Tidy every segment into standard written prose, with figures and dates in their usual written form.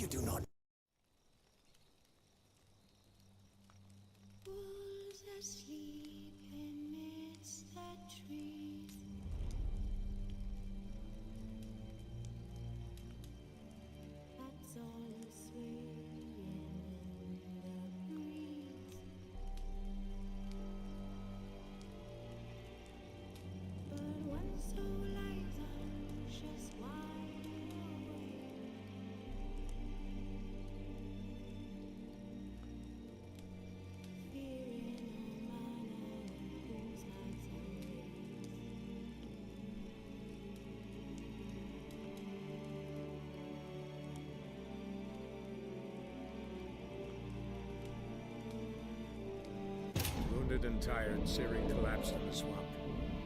You do not. Wolves asleep amidst the trees. Bats all swaying in the breeze. But one soul lies anxious, wide awake. Fearing no man whose heart's awake. Wounded and tired, Siri collapsed in the swamp.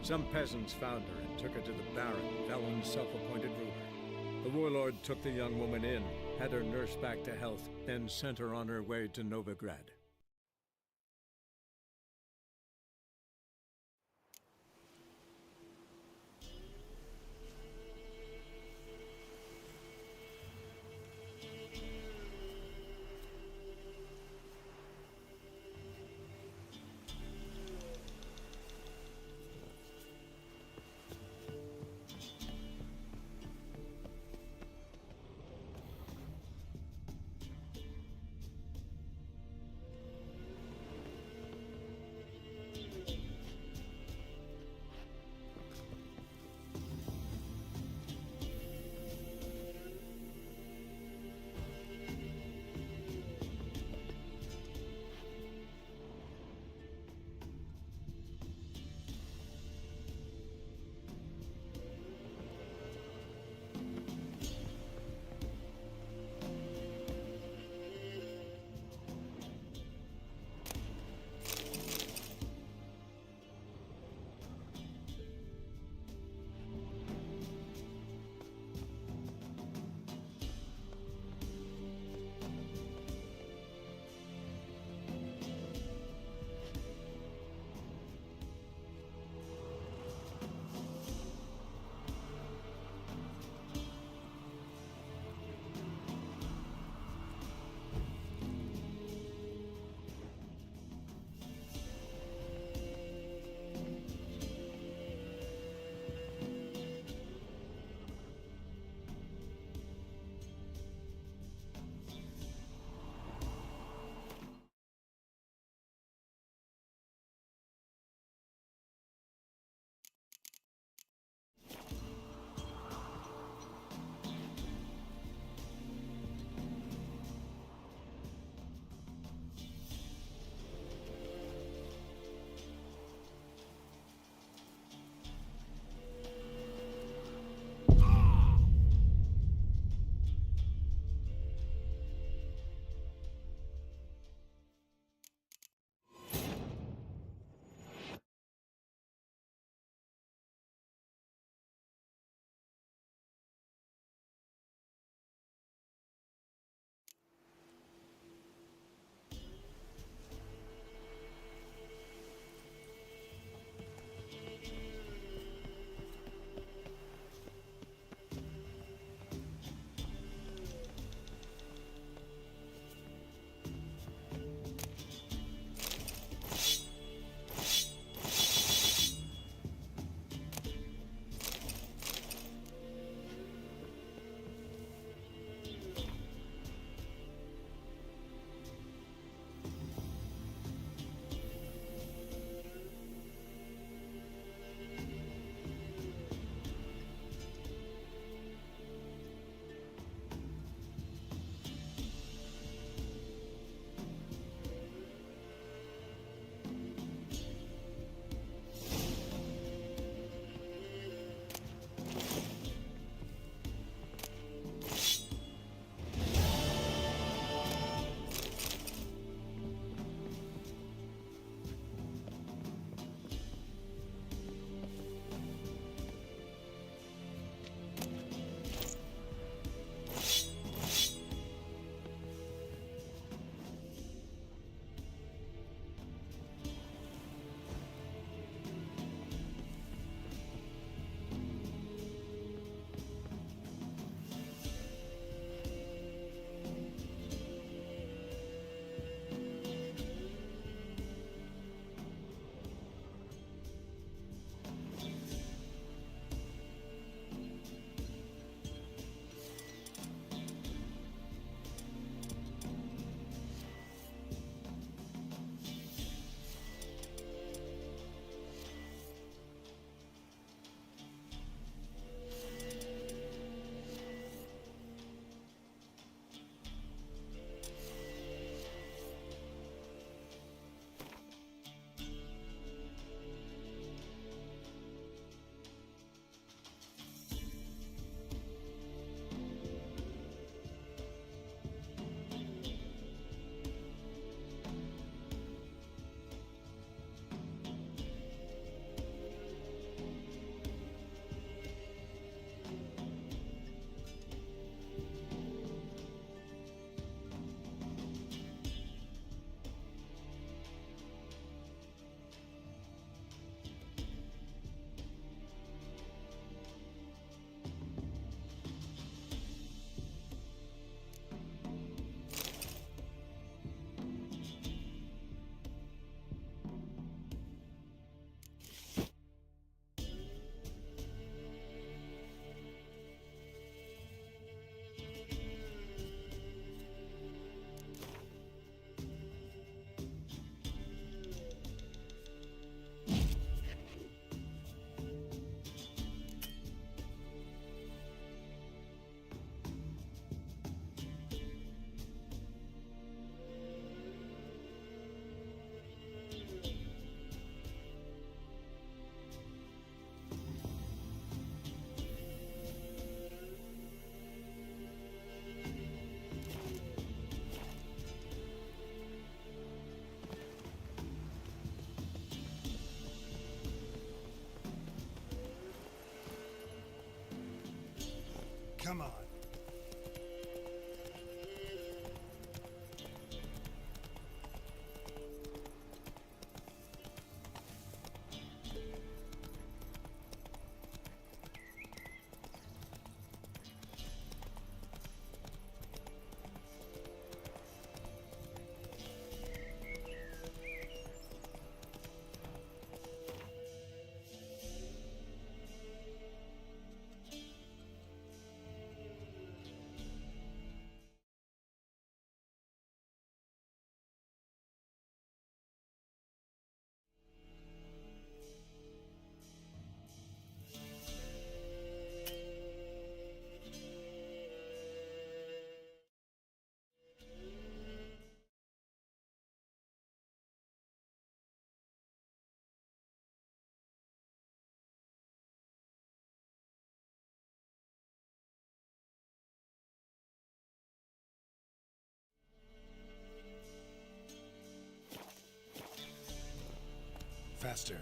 Some peasants found her and took her to the Baron, Velen's self-appointed ruler. The warlord took the young woman in, had her nursed back to health, then sent her on her way to Novigrad. Come on. Faster.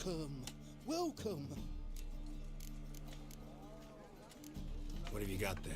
Welcome, welcome. What have you got there?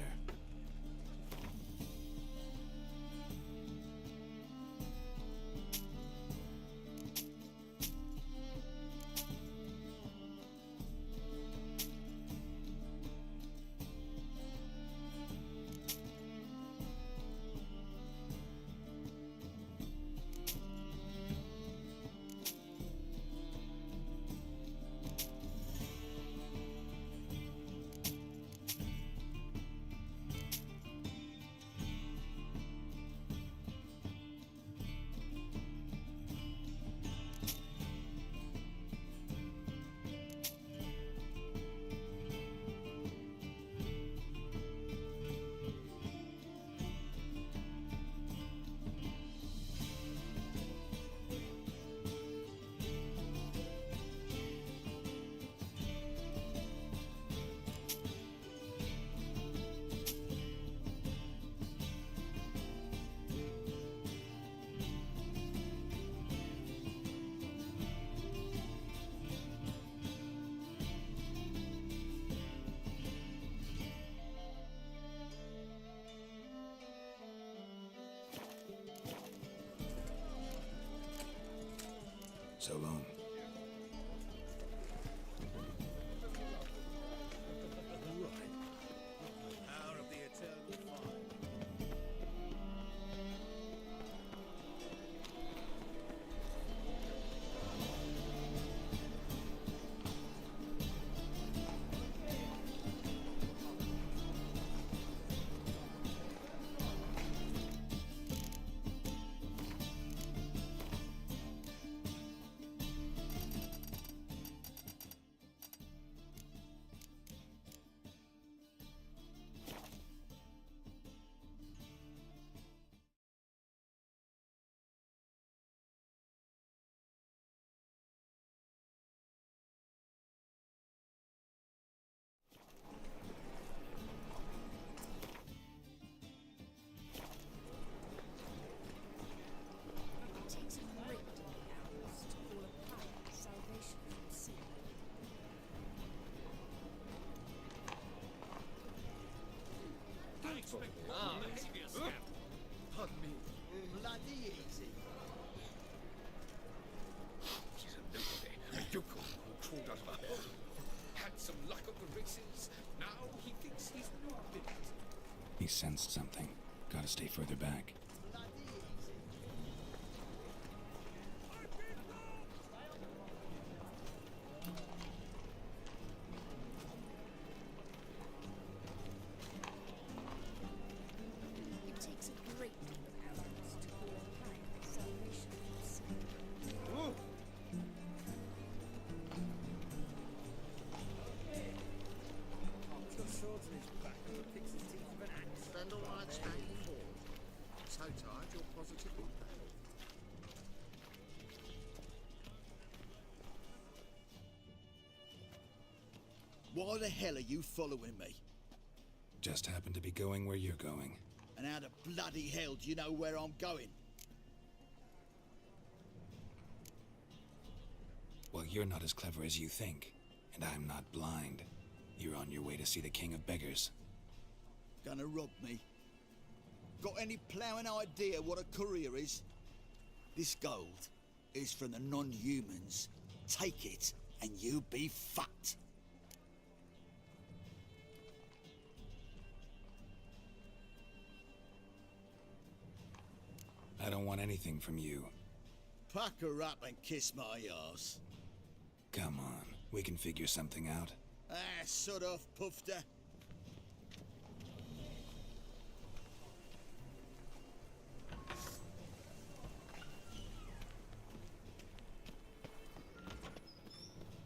So long. Power of the eternal fire. It takes a great many hours to call a prayer salvation from sin. Pardon me. Bloody easy. He's a nobody, a yokel who crawled out of a hole. Had some luck at the races. Now he thinks he's no limit. He sensed something. Gotta stay further back. Bloody easy. It takes a great many hours to call a prayer salvation from sin. Your sword's in his back and picks his teeth with an axe. Spend all night staying forward. So tired you're positively pale. Why the hell are you following me? Just happened to be going where you're going. And how the bloody hell do you know where I'm going? Well, you're not as clever as you think. And I'm not blind. You're on your way to see the King of Beggars. Gonna rob me? Got any ploughing idea what a courier is? This gold is from the non-humans. Take it and you be fucked. I don't want anything from you. Pucker up and kiss my arse. Come on, we can figure something out. Ah, sod off, Pufter.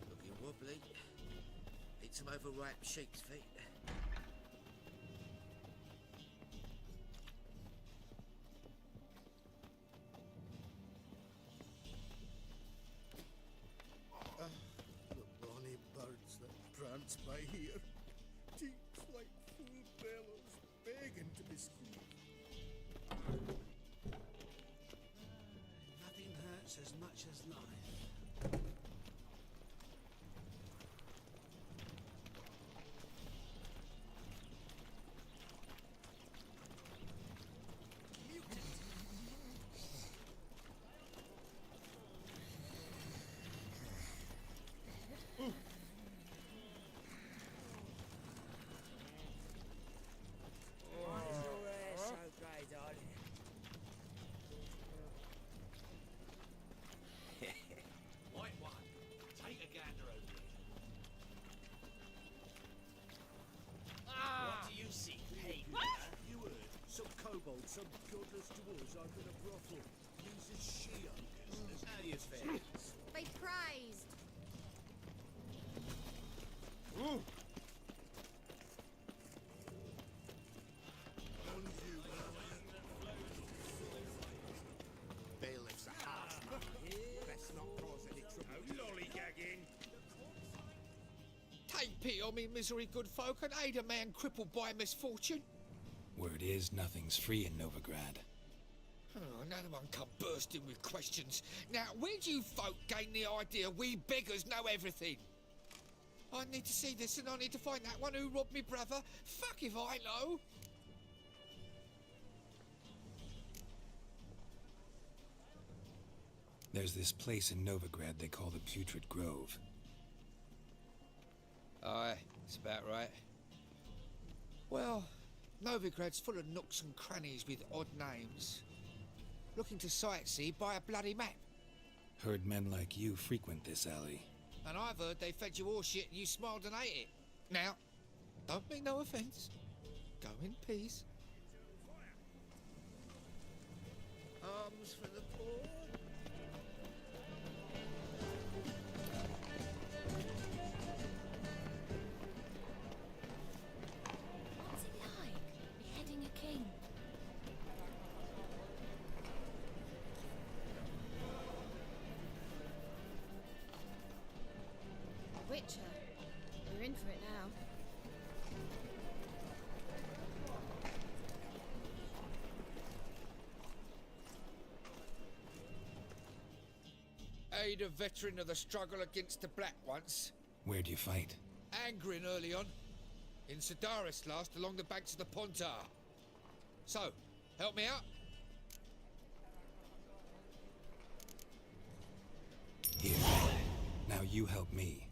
Looking wobbly. Eat some overripe sheep's feet. The bonny birds that prance by here. Cheeks like full bellows, begging to be squeezed. Nothing hurts as much as life. some godless dwarves open a brothel. Uses she-owners. How do you fare? Be praised. On you, bailiffs are harsh, man. Best not cause any trouble. Lollygagging. Take pity on me, misery, good folk, and aid a man crippled by misfortune. Word is, nothing's free in Novigrad. Oh, another one come bursting with questions. Now, where do you folk gain the idea we beggars know everything? I need to see this, and I need to find that one who robbed me brother. Fuck if I know. There's this place in Novigrad they call the Putrid Grove. Aye, that's about right. Well, Novigrad's full of nooks and crannies with odd names. Looking to sightsee, buy a bloody map. Heard men like you frequent this alley. And I've heard they fed you all shit and you smiled and ate it. Now, don't mean no offence. Go in peace. Arms for the poor. What's it like, beheading a king? Witcher, we're in for it now. Aid a veteran of the struggle against the Black once. Where'd you fight? Angrin early on. In Sedaris last, along the banks of the Pontar. So, help me out? Here. Now you help me.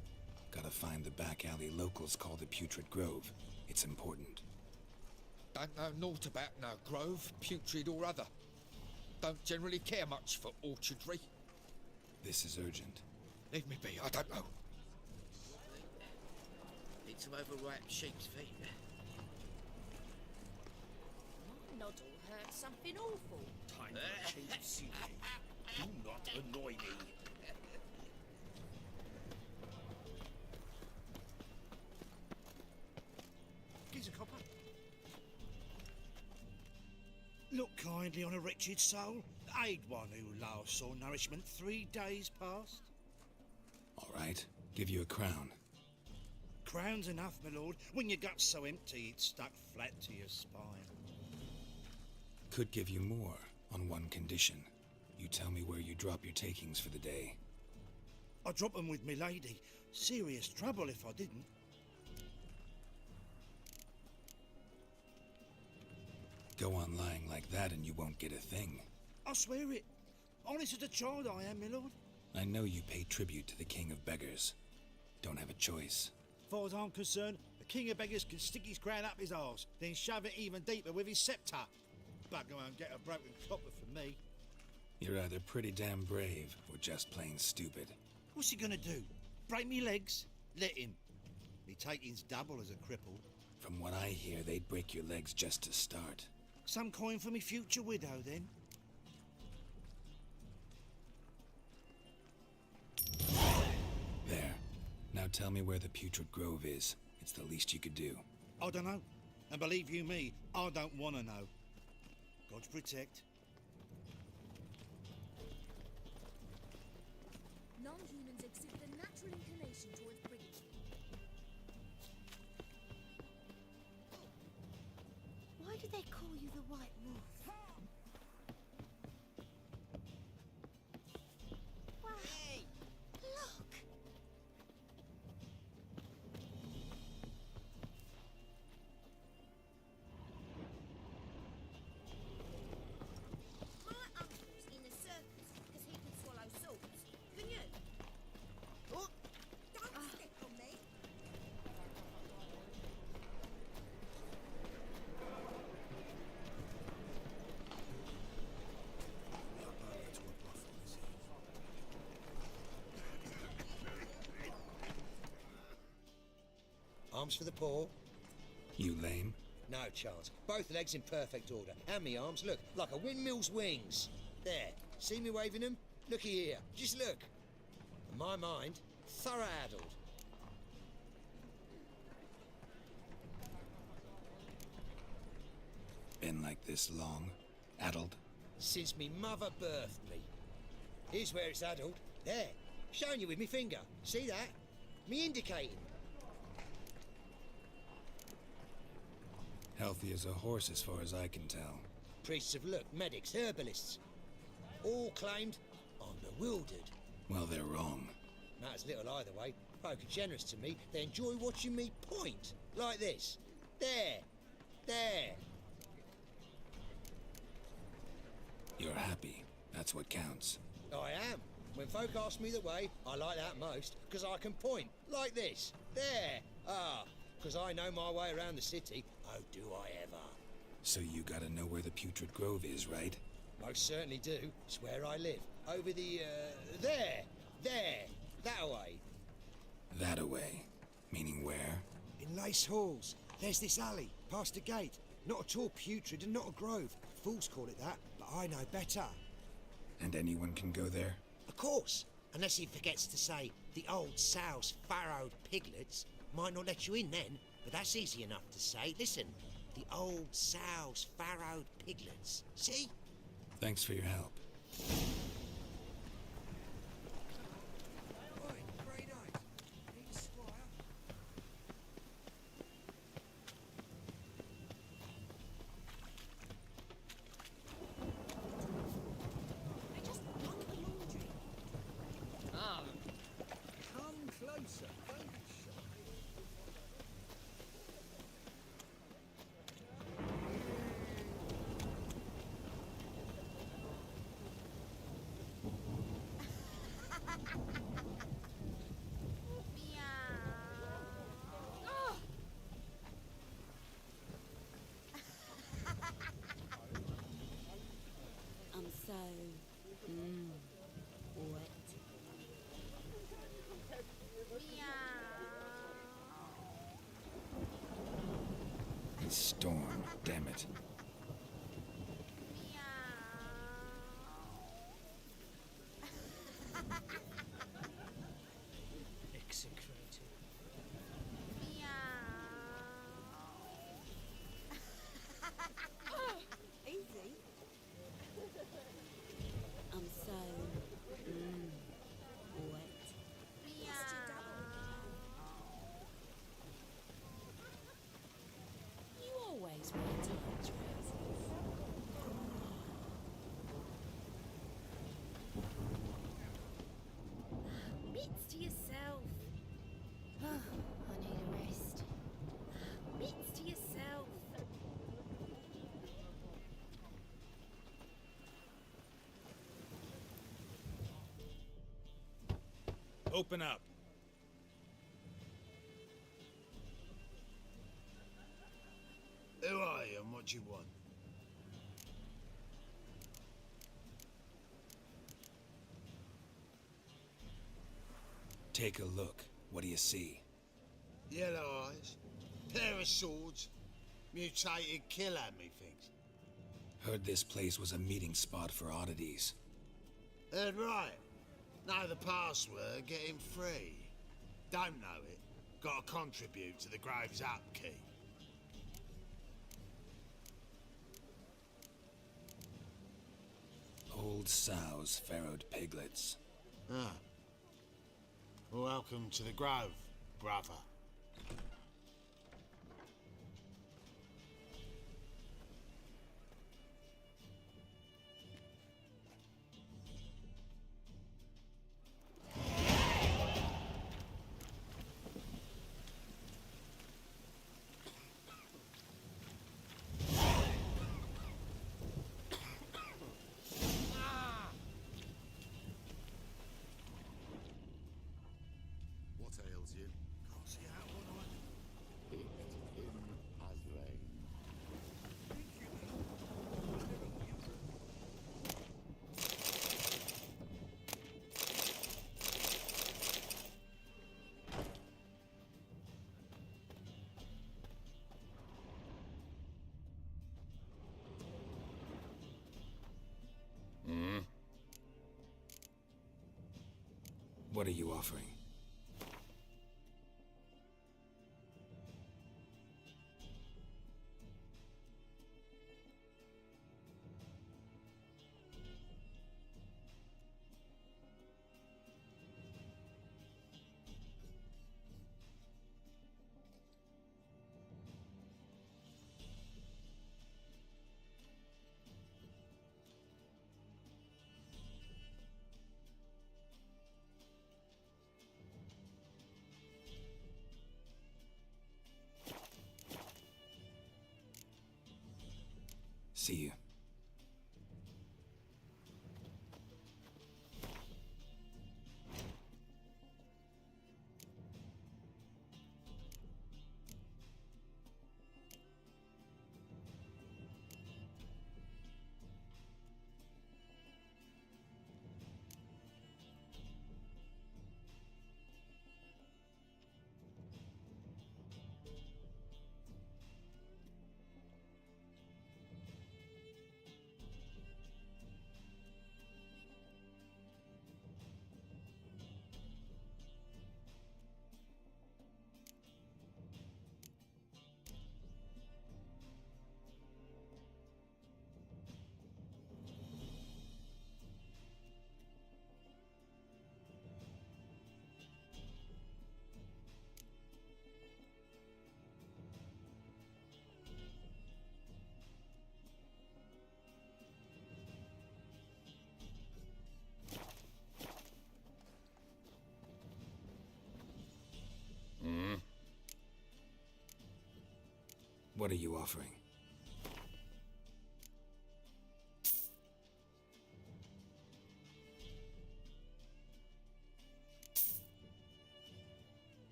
Gotta find the back alley locals call the Putrid Grove. It's important. Don't know naught about no grove, putrid or other. Don't generally care much for orchardry. This is urgent. Leave me be, I don't know. Need some overripe sheep's feet. My noddle heard something awful. Time for cheap silly. Do not annoy me. Here's a copper. Look kindly on a wretched soul. Aid one who last saw nourishment 3 days past. All right. Give you a crown. Crown's enough, my lord, when your gut's so empty it's stuck flat to your spine. Could give you more, on one condition. You tell me where you drop your takings for the day. I'd drop 'em with me lady. Serious trouble if I didn't. Go on lying like that and you won't get a thing. I swear it. Honest as a child I am, my lord. I know you pay tribute to the King of Beggars. Don't have a choice. As far as I'm concerned, the king of beggars can stick his crown up his arse, then shove it even deeper with his sceptre. Bugger won't get a broken copper from me. You're either pretty damn brave or just plain stupid. What's he gonna do? Break me legs? Let him. Me taking's double as a cripple. From what I hear, they'd break your legs just to start. Some coin for me future widow, then. There. Now tell me where the Putrid Grove is. It's the least you could do. I don't know. And believe you me, I don't want to know. God protect. Non-humans exhibit a natural inclination towards brigandage. Why do they call you the White Wolf? Wow. Hey! Look! My uncle's in the circus because he can swallow swords. Can you? Oh, don't step on me! Arms for the poor. You lame? No chance. Both legs in perfect order. And me arms, look, like a windmill's wings. There. See me waving them? Looky here. Just look. And my mind, thorough addled. Been like this long? Addled? Since me mother birthed me. Here's where it's addled. There. Showing you with me finger. See that? Me indicating. Healthy as a horse as far as I can tell. Priests of look, medics, herbalists. All claimed I'm bewildered. Well, they're wrong. Matters little either way. Folk are generous to me. They enjoy watching me point. Like this. There. There. You're happy. That's what counts. I am. When folk ask me the way, I like that most, because I can point. Like this. There. Ah. Because I know my way around the city. Oh, do I ever. So you gotta know where the Putrid Grove is, right? Most certainly do. It's where I live. Over the, there. There. That-a-way. That-a-way? Meaning where? In Lace Halls. There's this alley, past the gate. Not at all putrid and not a grove. Fools call it that, but I know better. And anyone can go there? Of course. Unless he forgets to say, the old sow's farrowed piglets might not let you in then, but that's easy enough to say. Listen, the old sow's farrowed piglets. See? Thanks for your help. I just hung the laundry. Come closer, don't be shy. Oh. I'm so wet. It's Storm, damn it. Execrated. Easy. I'm so wet. You always wear tight trousers. Bits to yourself. I need a rest. Bits to yourself. Open up. Who are you and what do you want? Take a look. What do you see? Yellow eyes, pair of swords, mutated killer, methinks. Heard this place was a meeting spot for oddities. Heard right. Know the password, get him free. Don't know it, gotta contribute to the Grove's upkeep. Old sows, farrowed piglets. Ah. Welcome to the Grove, brother. What ails you? Can't see out one eye. Picked him as rain. What are you offering? See you. What are you offering?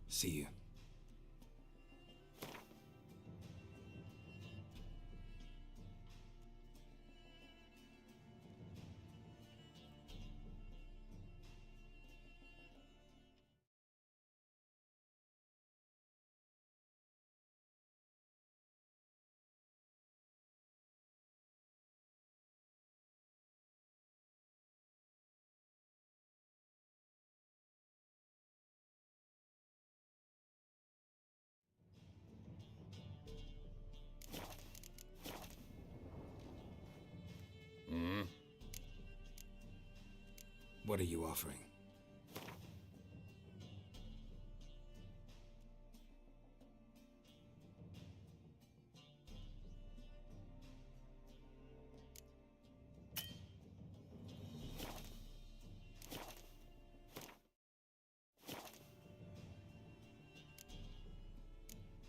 See you. What are you offering?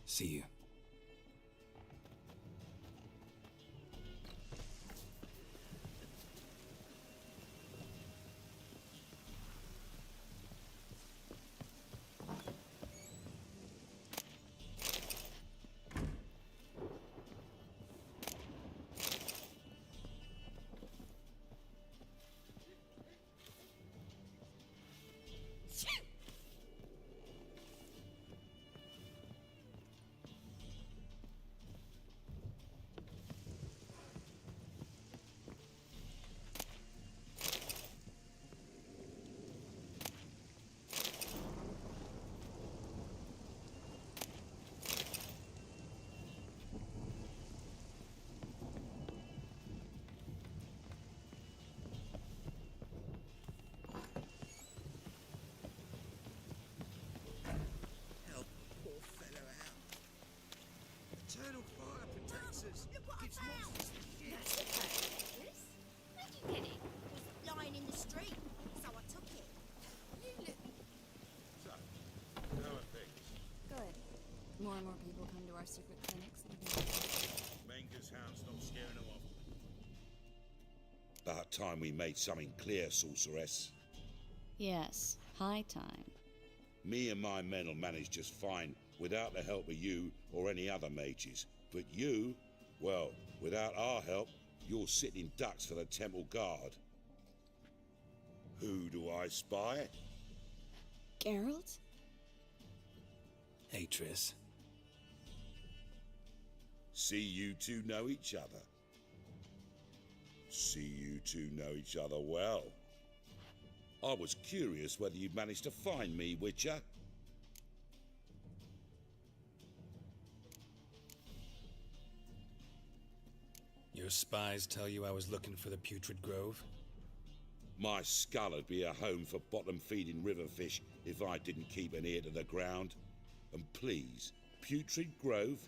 See you. Help a poor fellow out. Eternal fire protects us. Look what I It's found. monsters that hit. That's a necklace. Where'd you get it? It was lying in the street, so I took it. You look. So, how are things? Good. More and more people come to our secret clinics. Menger's hound's not scaring them off. About time we made something clear, sorceress. Yes, high time. Me and my men will manage just fine without the help of you or any other mages. But you, well, without our help, you're sitting ducks for the temple guard. Who do I spy? Geralt? Hey, Triss. See you two know each other. See you two know each other well. I was curious whether you'd managed to find me, Witcher. Your spies tell you I was looking for the Putrid Grove? My skull'd be a home for bottom-feeding riverfish if I didn't keep an ear to the ground. And please, Putrid Grove?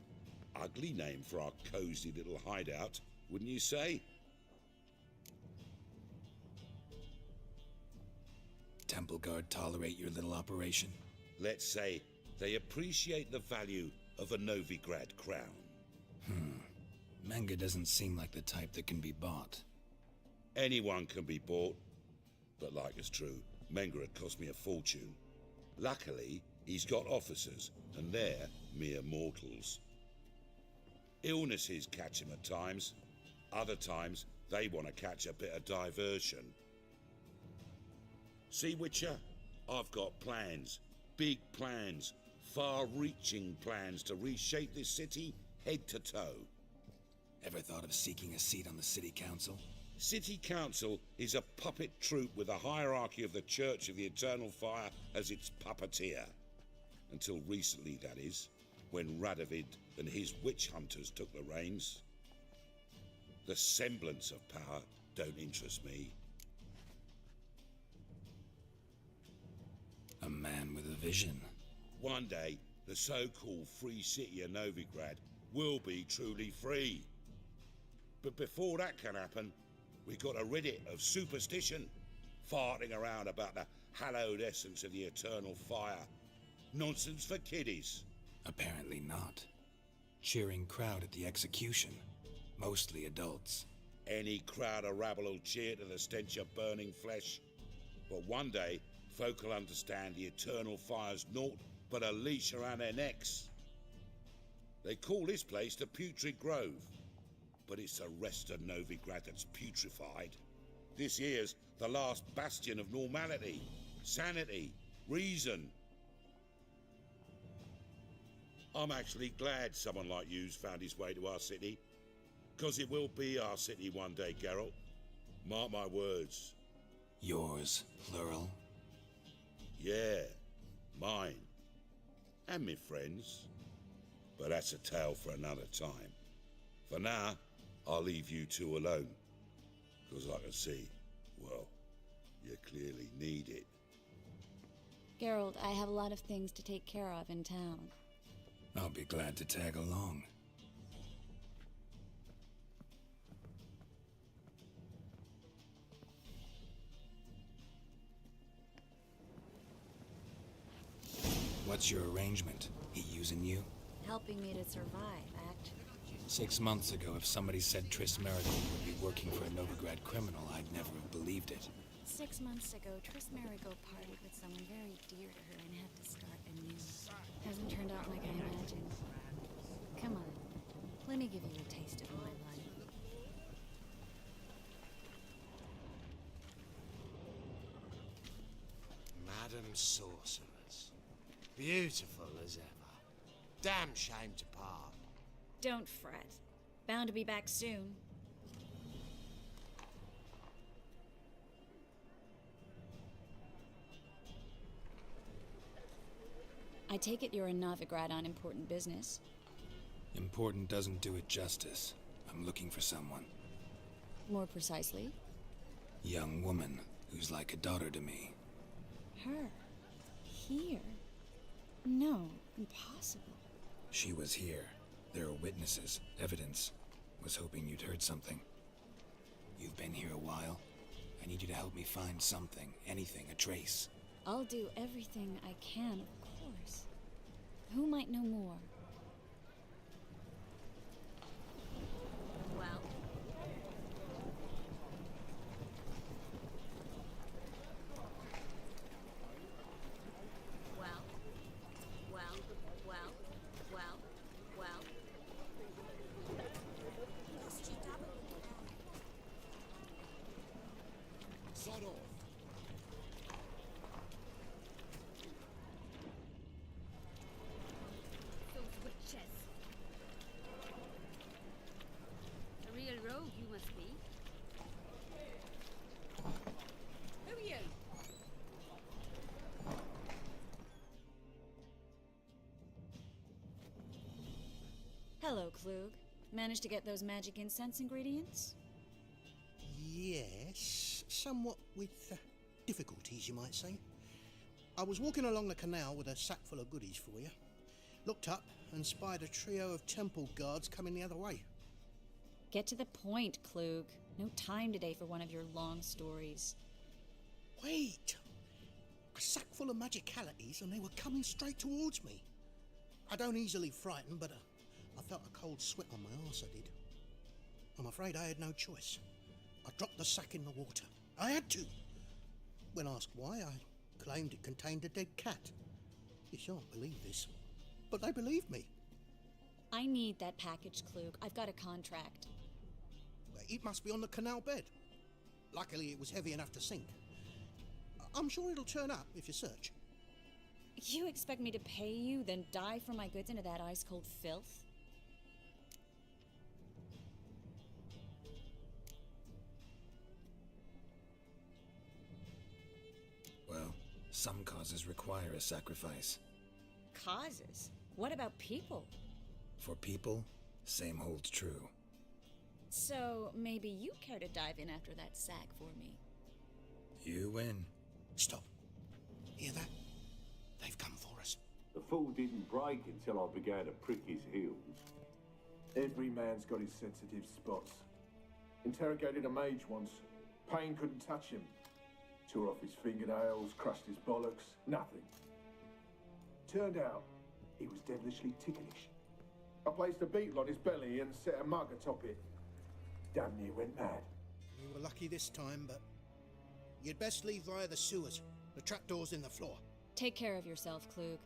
Ugly name for our cosy little hideout, wouldn't you say? Temple Guard tolerate your little operation? Let's say they appreciate the value of a Novigrad crown. Menga doesn't seem like the type that can be bought. Anyone can be bought, but like it's true, Menga had cost me a fortune. Luckily, he's got officers, and they're mere mortals. Illnesses catch him at times. Other times, they want to catch a bit of diversion. See, Witcher, I've got plans. Big plans. Far-reaching plans to reshape this city head to toe. Ever thought of seeking a seat on the city council? City Council is a puppet troupe with a hierarchy of the Church of the Eternal Fire as its puppeteer. Until recently, that is, when Radovid and his witch hunters took the reins. The semblance of power don't interest me. A man with a vision. One day, the so-called free city of Novigrad will be truly free. But before that can happen, we got to rid it of superstition, farting around about the hallowed essence of the eternal fire. Nonsense for kiddies. Apparently not. Cheering crowd at the execution. Mostly adults. Any crowd of rabble will cheer to the stench of burning flesh. But one day, folk will understand the eternal fire's naught but a leash around their necks. They call this place the Putrid Grove, but it's the rest of Novigrad that's putrefied. This here's the last bastion of normality, sanity, reason. I'm actually glad someone like you's found his way to our city, 'cause it will be our city one day, Geralt. Mark my words. Yours, plural? Yeah, mine. And me friends. But that's a tale for another time. For now, I'll leave you two alone. 'Cause I can see, well, you clearly need it. Geralt, I have a lot of things to take care of in town. I'll be glad to tag along. What's your arrangement? He using you? Helping me to survive, act. 6 months ago, if somebody said Triss Merigold would be working for a Novigrad criminal, I'd never have believed it. 6 months ago, Triss Merigold partied with someone very dear to her and had to start anew. Hasn't turned out like I imagined. Come on, let me give you a taste of my life. Madam Sorceress. Beautiful as ever. Damn shame to part. Don't fret. Bound to be back soon. I take it you're in Novigrad on important business. Important doesn't do it justice. I'm looking for someone. More precisely? Young woman who's like a daughter to me. Her? Here? No, impossible. She was here. There are witnesses, evidence. Was hoping you'd heard something. You've been here a while. I need you to help me find something, anything, a trace. I'll do everything I can, of course. Who might know more? Well? Well? Well? Well? Well? Well? Sod off. Hello, Klug. Managed to get those magic incense ingredients? Yes, somewhat with difficulties, you might say. I was walking along the canal with a sack full of goodies for you. Looked up and spied a trio of temple guards coming the other way. Get to the point, Klug. No time today for one of your long stories. Wait! A sack full of magicalities and they were coming straight towards me. I don't easily frighten, but I felt a cold sweat on my arse, I did. I'm afraid I had no choice. I dropped the sack in the water. I had to. When asked why, I claimed it contained a dead cat. You shan't believe this, but they believed me. I need that package, Klug. I've got a contract. It must be on the canal bed. Luckily, it was heavy enough to sink. I'm sure it'll turn up if you search. You expect me to pay you, then dive for my goods into that ice-cold filth? Well, some causes require a sacrifice. Causes? What about people? For people, same holds true. So, maybe you care to dive in after that sack for me? You win. Stop. Hear that? They've come for us. The fall didn't break until I began to prick his heels. Every man's got his sensitive spots. Interrogated a mage once. Pain couldn't touch him. Tore off his fingernails, crushed his bollocks, nothing. Turned out, he was devilishly ticklish. I placed a beetle on his belly and set a mug atop it. Damn near went mad. We were lucky this time, but you'd best leave via the sewers. The trapdoor's in the floor. Take care of yourself, Klug.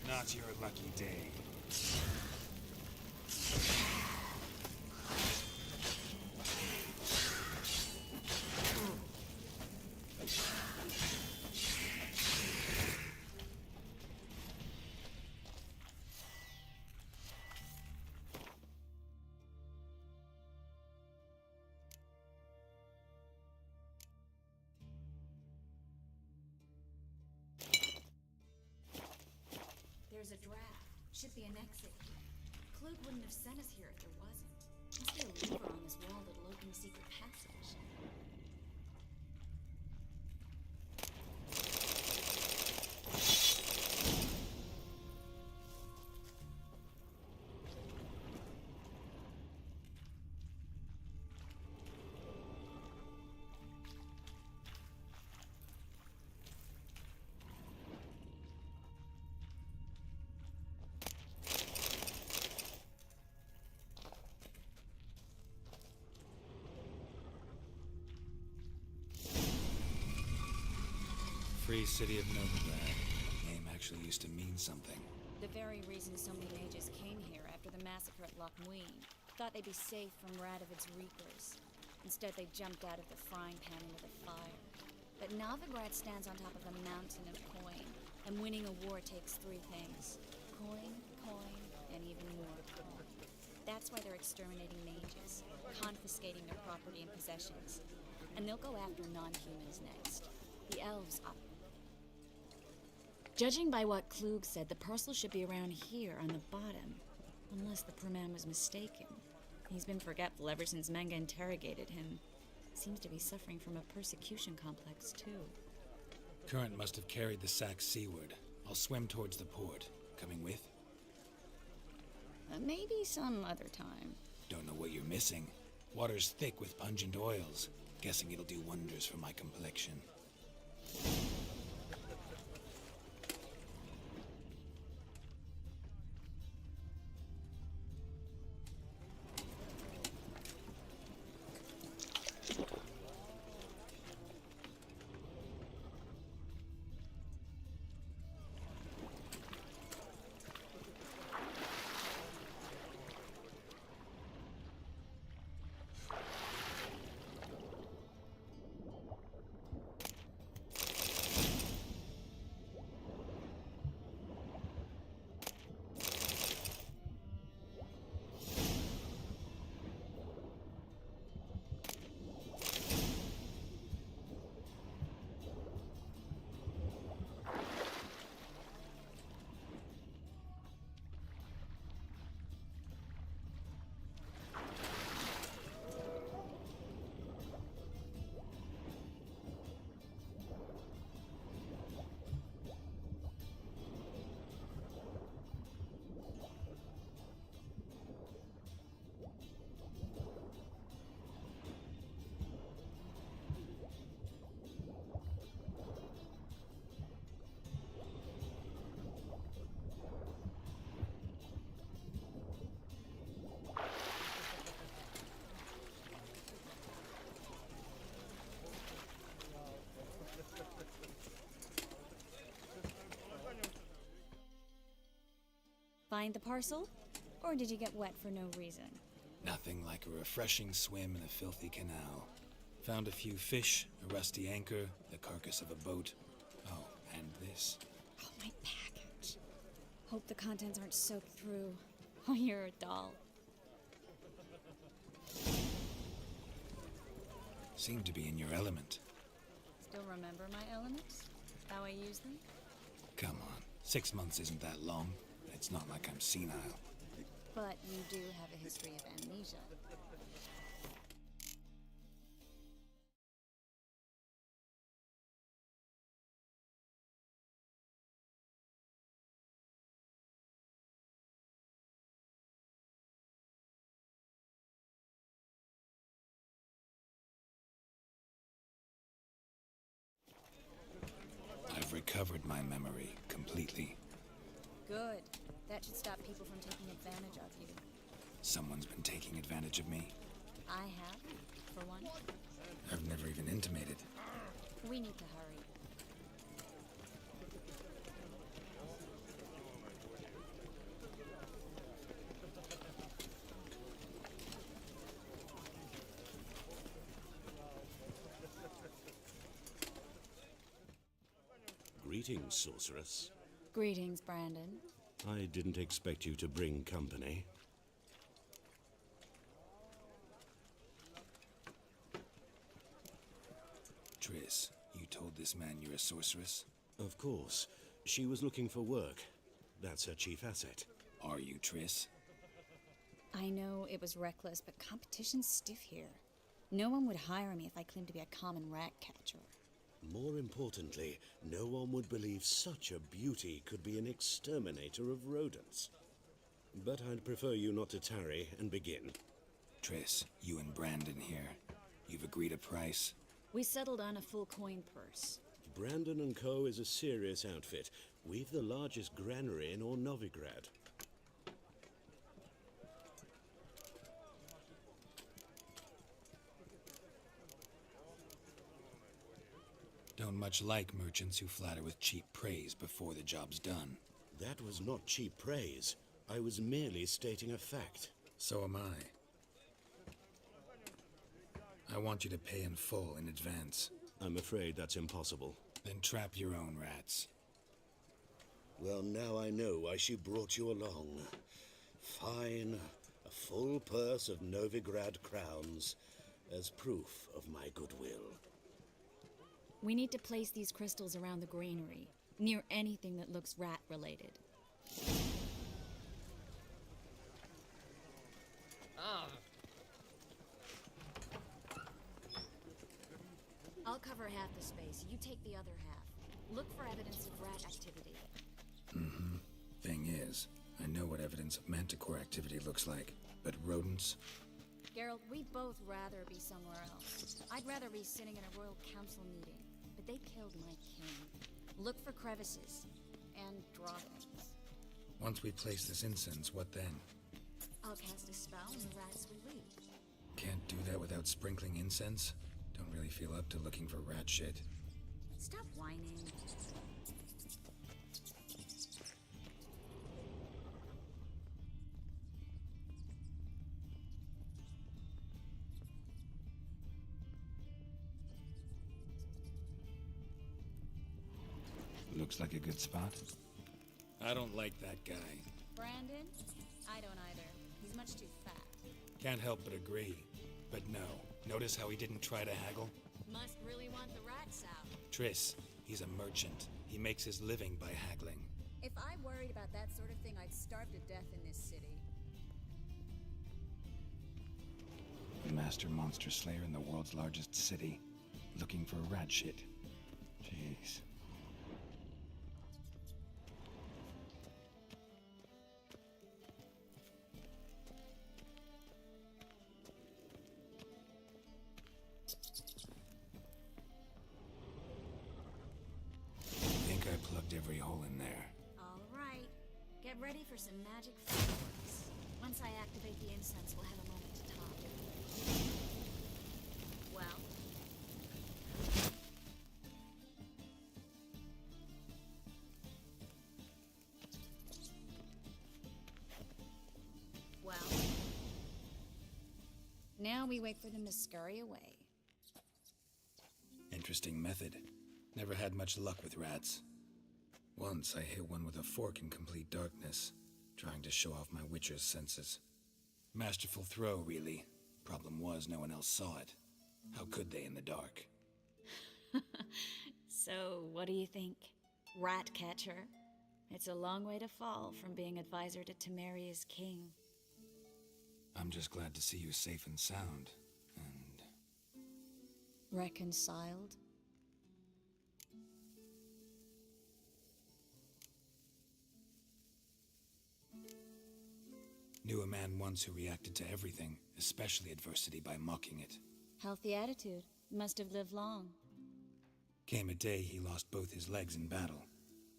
Not your lucky day. There's a draft. Should be an exit here. Klug wouldn't have sent us here if there wasn't. Must be a lever on this wall that'll open a secret passage. Free city of Novigrad. Name actually used to mean something. The very reason so many mages came here after the massacre at Loch Muin. Thought they'd be safe from Radovid's reapers. Instead, they jumped out of the frying pan into the fire. But Novigrad stands on top of a mountain of coin, and winning a war takes three things. Coin, coin, and even more coin. That's why they're exterminating mages, confiscating their property and possessions. And they'll go after non-humans next. The elves up. Judging by what Klug said, the parcel should be around here on the bottom. Unless the poor man was mistaken. He's been forgetful ever since Manga interrogated him. Seems to be suffering from a persecution complex, too. Current must have carried the sack seaward. I'll swim towards the port. Coming with? Maybe some other time. Don't know what you're missing. Water's thick with pungent oils. Guessing it'll do wonders for my complexion. Find the parcel? Or did you get wet for no reason? Nothing like a refreshing swim in a filthy canal. Found a few fish, a rusty anchor, the carcass of a boat. Oh, and this. Oh, my package. Hope the contents aren't soaked through. Oh, you're a doll. Seem to be in your element. Still remember my elements? How I use them? Come on, 6 months isn't that long. It's not like I'm senile. But you do have a history of amnesia. I've recovered my memory completely. Good. That should stop people from taking advantage of you. Someone's been taking advantage of me. I have, for one. I've never even intimated. We need to hurry. Greetings, sorceress. Greetings, Brandon. I didn't expect you to bring company. Triss, you told this man you're a sorceress? Of course. She was looking for work. That's her chief asset. Are you, Triss? I know it was reckless, but competition's stiff here. No one would hire me if I claimed to be a common rat catcher. More importantly, no one would believe such a beauty could be an exterminator of rodents. But I'd prefer you not to tarry and begin. Triss, you and Brandon here. You've agreed a price? We settled on a full coin purse. Brandon & Co. is a serious outfit. We've the largest granary in all Novigrad. Don't much like merchants who flatter with cheap praise before the job's done. That was not cheap praise. I was merely stating a fact. So am I. I want you to pay in full in advance. I'm afraid that's impossible. Then trap your own rats. Well, now I know why she brought you along. Fine. A full purse of Novigrad crowns as proof of my goodwill. We need to place these crystals around the granary, near anything that looks rat-related. I'll cover half the space. You take the other half. Look for evidence of rat activity. Mm-hmm. Thing is, I know what evidence of manticore activity looks like, but rodents? Geralt, we'd both rather be somewhere else. I'd rather be sitting in a royal council meeting, but they killed my king. Look for crevices and drawbacks. Once we place this incense, what then? I'll cast a spell and the rats will leave. Can't do that without sprinkling incense? Don't really feel up to looking for rat shit. Stop whining. Looks like a good spot. I don't like that guy. Brandon? I don't either. He's much too fat. Can't help but agree. But no, notice how he didn't try to haggle? Must really want the rats out. Triss, he's a merchant. He makes his living by haggling. If I worried about that sort of thing, I'd starve to death in this city. The master monster slayer in the world's largest city. Looking for rat shit. Jeez. I plugged every hole in there. All right. Get ready for some magic fireworks. Once I activate the incense, we'll have a moment to talk. Well? Well? Now we wait for them to scurry away. Interesting method. Never had much luck with rats. Once I hit one with a fork in complete darkness, trying to show off my witcher's senses. Masterful throw, really. Problem was, no one else saw it. How could they in the dark? So, what do you think? Rat catcher? It's a long way to fall from being advisor to Temeria's king. I'm just glad to see you safe and sound, and... Reconciled? Knew a man once who reacted to everything, especially adversity, by mocking it. Healthy attitude. Must have lived long. Came a day he lost both his legs in battle.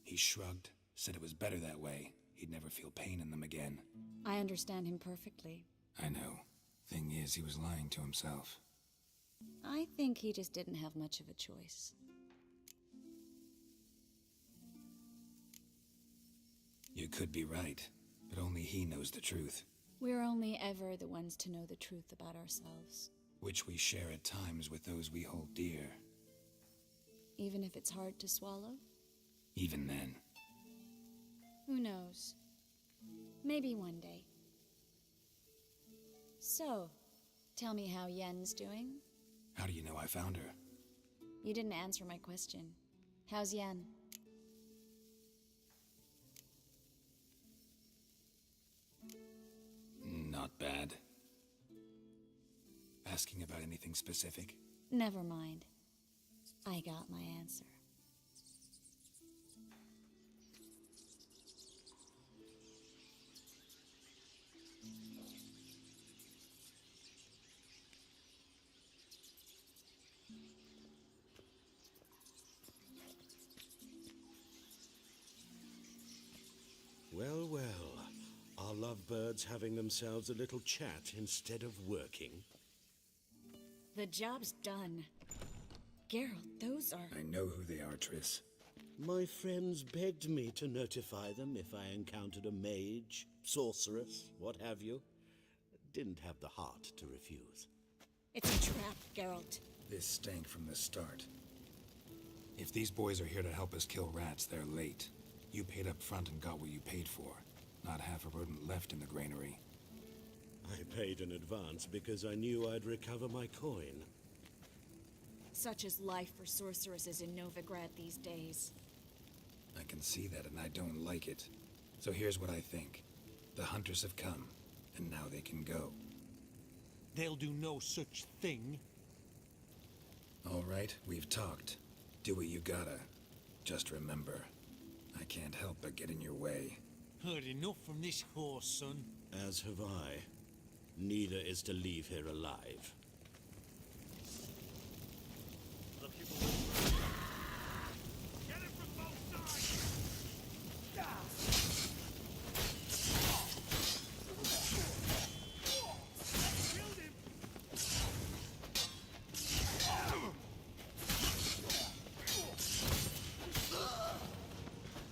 He shrugged, said it was better that way. He'd never feel pain in them again. I understand him perfectly. I know. Thing is, he was lying to himself. I think he just didn't have much of a choice. You could be right, but only he knows the truth. We're only ever the ones to know the truth about ourselves. Which we share at times with those we hold dear. Even if it's hard to swallow? Even then. Who knows? Maybe one day. So, tell me how Yen's doing? How do you know I found her? You didn't answer my question. How's Yen? Not bad. Asking about anything specific? Never mind. I got my answer. Well, well. Are lovebirds having themselves a little chat instead of working? The job's done. Geralt, those are... I know who they are, Triss. My friends begged me to notify them if I encountered a mage, sorceress, what have you. Didn't have the heart to refuse. It's a trap, Geralt. This stank from the start. If these boys are here to help us kill rats, they're late. You paid up front and got what you paid for. Not half a rodent left in the granary. I paid in advance because I knew I'd recover my coin. Such is life for sorceresses in Novigrad these days. I can see that and I don't like it. So here's what I think. The hunters have come, and now they can go. They'll do no such thing. All right, we've talked. Do what you gotta. Just remember, I can't help but get in your way. Heard enough from this horse, son. As have I. Neither is to leave here alive. Get it from both sides! Killed him!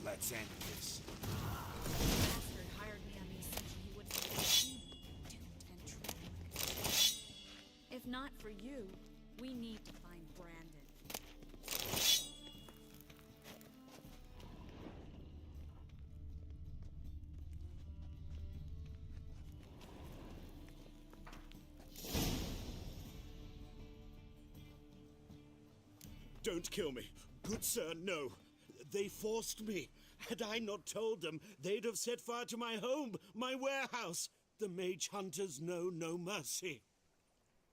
Let's end this. Bastard hired me on the assumption he wouldn't be doomed and trapped. If not for you, we need to find Brandon. Don't kill me. Good sir, no. They forced me. Had I not told them, they'd have set fire to my home, my warehouse. The mage hunters know no mercy.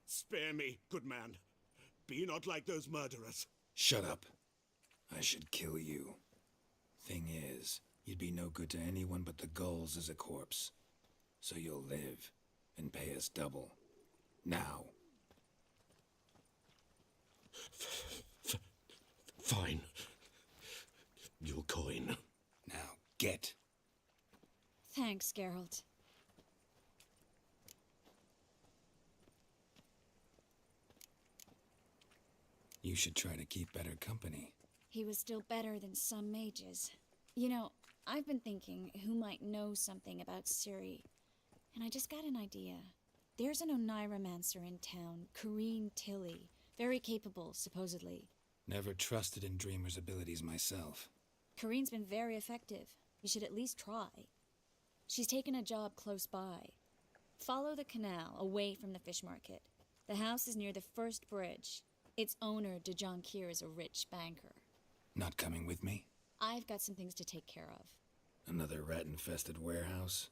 Spare me, good man. Be not like those murderers. Shut up. I should kill you. Thing is, you'd be no good to anyone but the gulls as a corpse. So you'll live and pay us double. Now. Fine. Your coin. Now, get. Thanks, Geralt. You should try to keep better company. He was still better than some mages. You know, I've been thinking who might know something about Ciri, and I just got an idea. There's an Oneiromancer in town, Corrine Tilly. Very capable, supposedly. Never trusted in Dreamer's abilities myself. Corrine's been very effective. You should at least try. She's taken a job close by. Follow the canal, away from the fish market. The house is near the first bridge. Its owner, de Jonquier, is a rich banker. Not coming with me? I've got some things to take care of. Another rat-infested warehouse?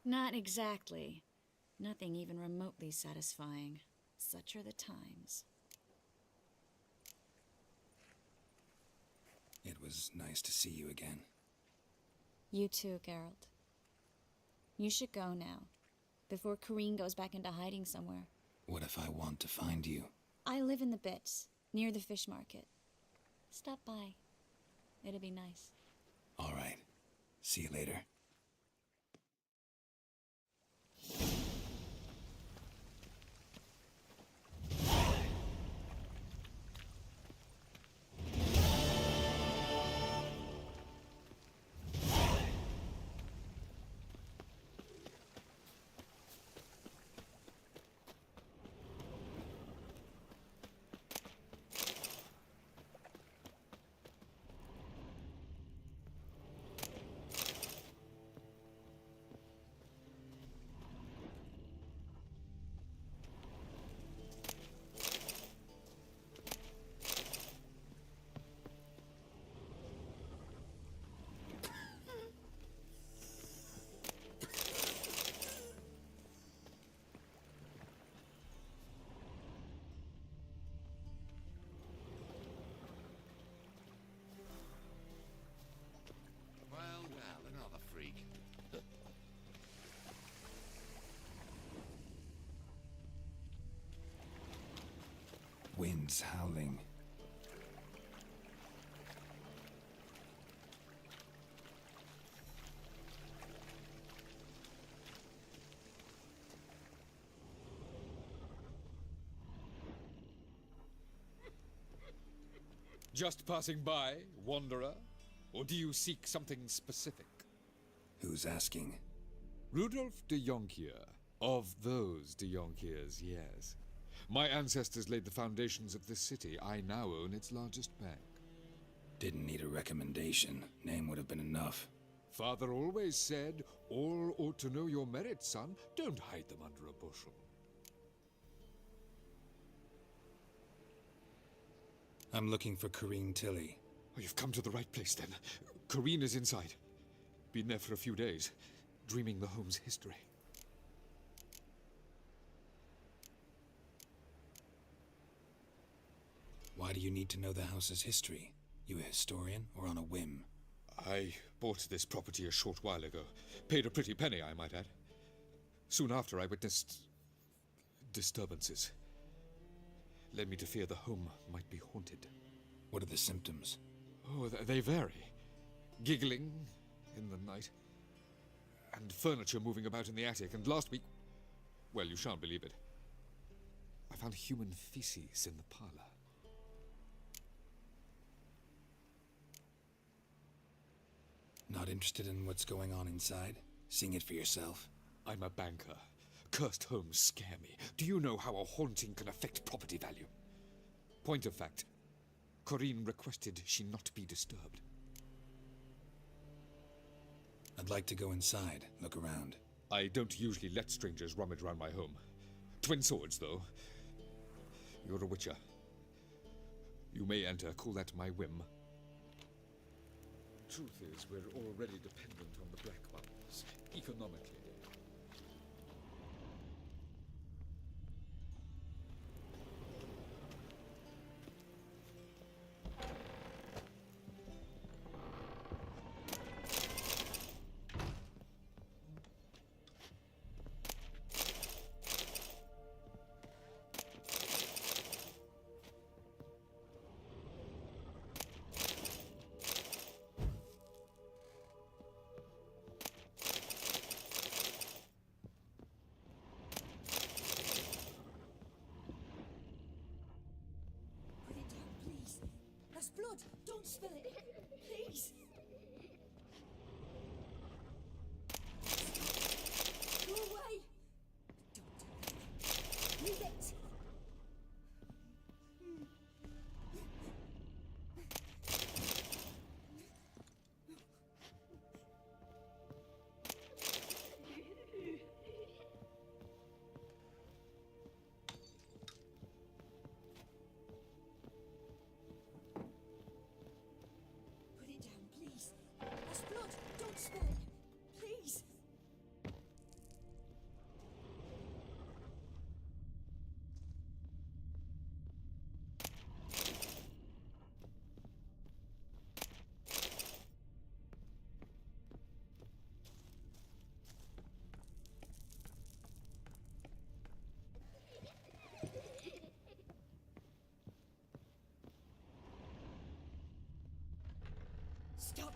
Not exactly. Nothing even remotely satisfying. Such are the times. It was nice to see you again. You too, Geralt. You should go now, before Corrine goes back into hiding somewhere. What if I want to find you? I live in the Bits, near the fish market. Stop by. It'll be nice. All right. See you later. Well, another freak. Wind's howling. Just passing by, wanderer? Or do you seek something specific? Who's asking? Rudolf de Jonkier. Of those de Jonkiers, yes. My ancestors laid the foundations of this city. I now own its largest bank. Didn't need a recommendation. Name would have been enough. Father always said, all ought to know your merits, son. Don't hide them under a bushel. I'm looking for Corrine Tilly. Oh, you've come to the right place, then. Corrine is inside. Been there for a few days, dreaming the home's history. Why do you need to know the house's history? You a historian, or on a whim? I bought this property a short while ago. Paid a pretty penny, I might add. Soon after, I witnessed disturbances. Led me to fear the home might be haunted. What are the symptoms? Oh, they vary. Giggling in the night, and furniture moving about in the attic, and last week, well, you shan't believe it, I found human feces in the parlor. Not interested in what's going on inside? Seeing it for yourself? I'm a banker. Cursed homes scare me. Do you know how a haunting can affect property value? Point of fact, Corrine requested she not be disturbed. I'd like to go inside, look around. I don't usually let strangers rummage around my home. Twin swords, though. You're a witcher. You may enter, call that my whim. Truth is, we're already dependent on the Black Ones, economically. Blood! Don't spill it! Please! Go away! Don't do that. Leave it! Blood! Don't spill it! Please! Stop!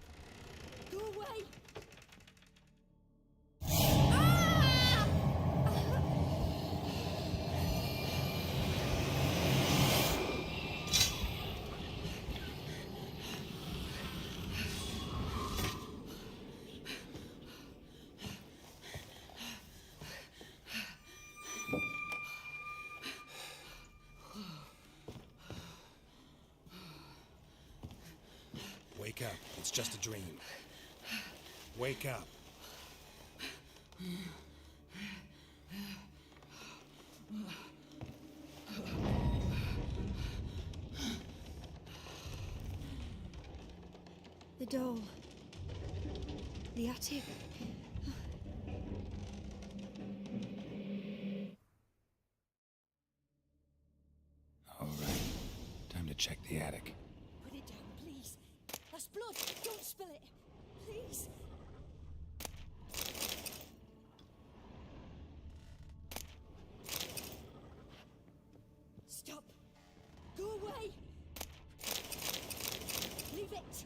Go away! Wake up. It's just a dream. Wake up. The doll. The attic. All right. Time to check the attic. Put it down, please. That's blood. Don't spill it. Please. Stop. Go away. Leave it.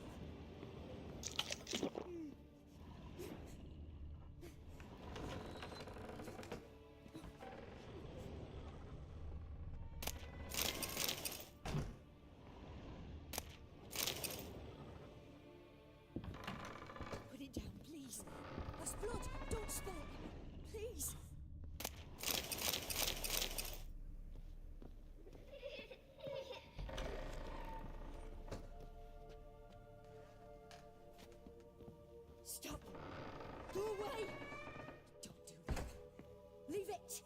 Please. That's blood. Don't spill it. Please. Stop. Go away. Don't do that. Leave it.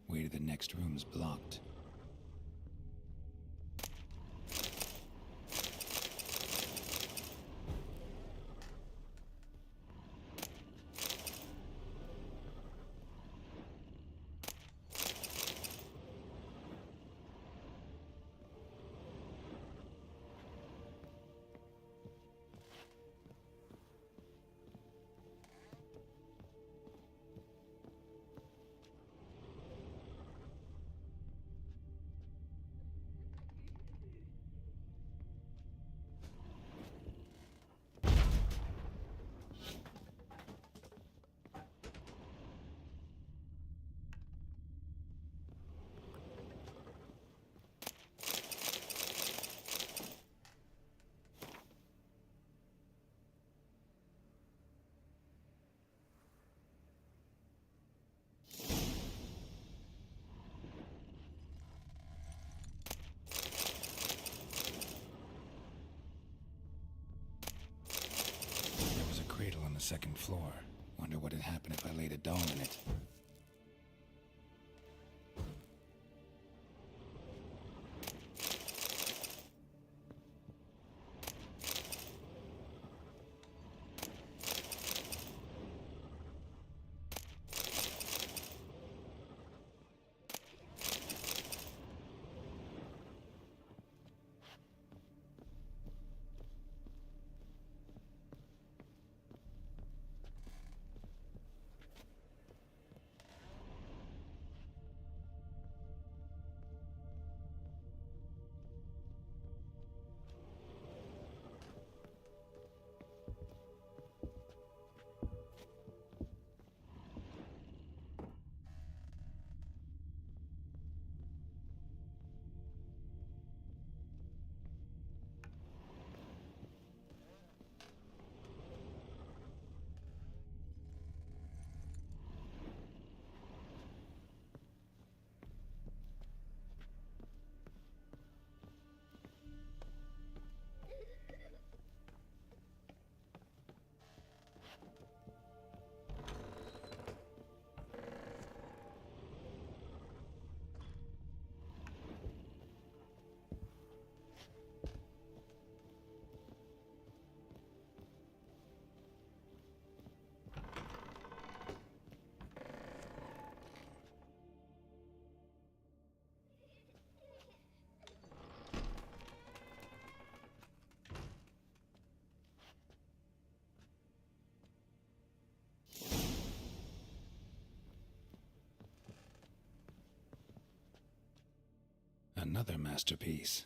Way to the next room's blocked. On the second floor. Wonder what would happen if I laid a doll in it. Another masterpiece.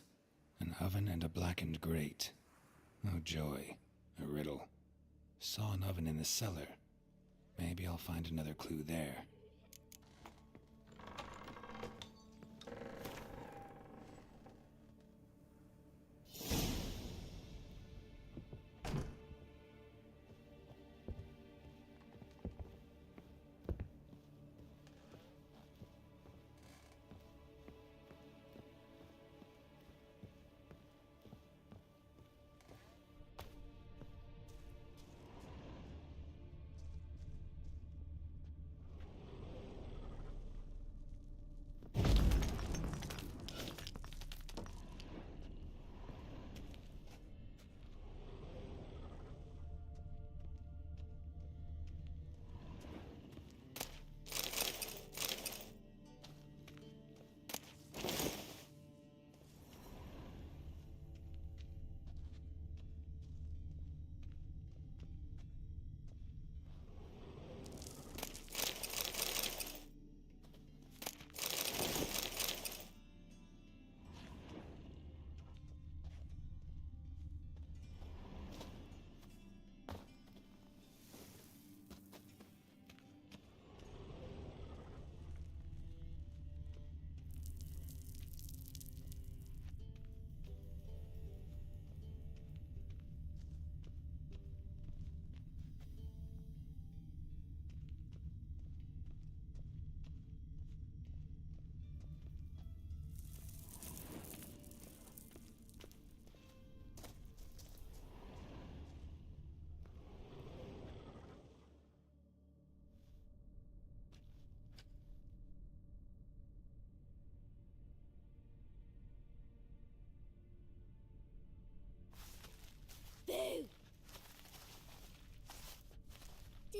An oven and a blackened grate. Oh joy. A riddle. Saw an oven in the cellar. Maybe I'll find another clue there.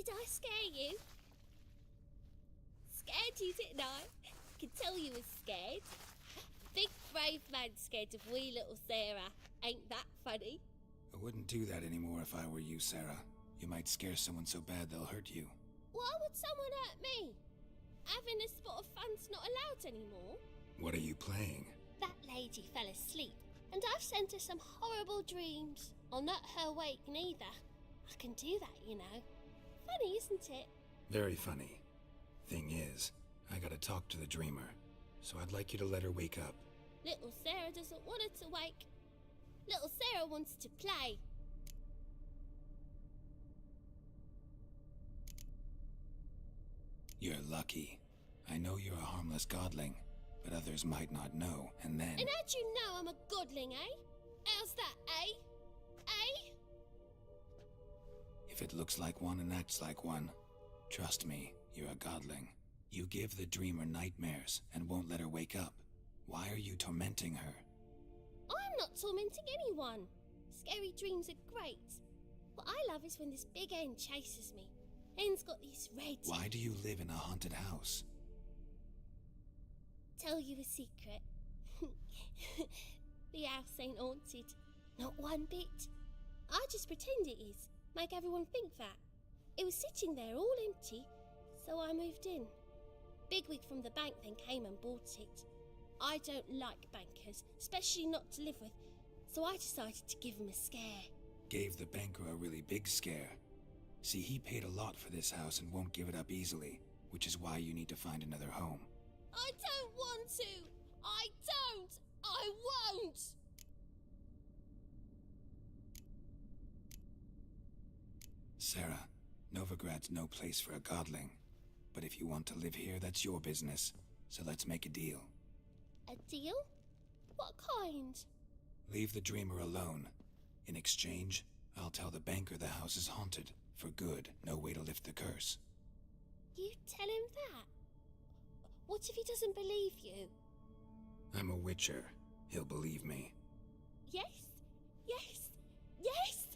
Did I scare you? Scared you, didn't I? Could tell you was scared. Big brave man scared of wee little Sarah. Ain't that funny? I wouldn't do that anymore if I were you, Sarah. You might scare someone so bad they'll hurt you. Why would someone hurt me? Having a spot of fun's not allowed anymore. What are you playing? That lady fell asleep, and I've sent her some horrible dreams. I'll not her wake neither. I can do that, you know. Funny, isn't it? Very funny. Thing is, I gotta talk to the dreamer, so I'd like you to let her wake up. Little Sarah doesn't want her to wake. Little Sarah wants to play. You're lucky. I know you're a harmless godling, but others might not know, and then... And how'd you know I'm a godling, eh? How's that, eh? Eh? If it looks like one and acts like one, trust me, you're a godling. You give the dreamer nightmares and won't let her wake up. Why are you tormenting her? I'm not tormenting anyone. Scary dreams are great. What I love is when this big hen chases me. Hen's got these red... Why do you live in a haunted house? Tell you a secret. The house ain't haunted. Not one bit. I just pretend it is. Make everyone think that. It was sitting there all empty, so I moved in. Bigwig from the bank then came and bought it. I don't like bankers, especially not to live with, so I decided to give him a scare. Gave the banker a really big scare. See, he paid a lot for this house and won't give it up easily, which is why you need to find another home. I don't want to! I don't! I won't! Sarah, Novigrad's no place for a godling. But if you want to live here, that's your business. So let's make a deal. A deal? What kind? Leave the dreamer alone. In exchange, I'll tell the banker the house is haunted. For good, no way to lift the curse. You tell him that? What if he doesn't believe you? I'm a witcher. He'll believe me. Yes, yes, yes!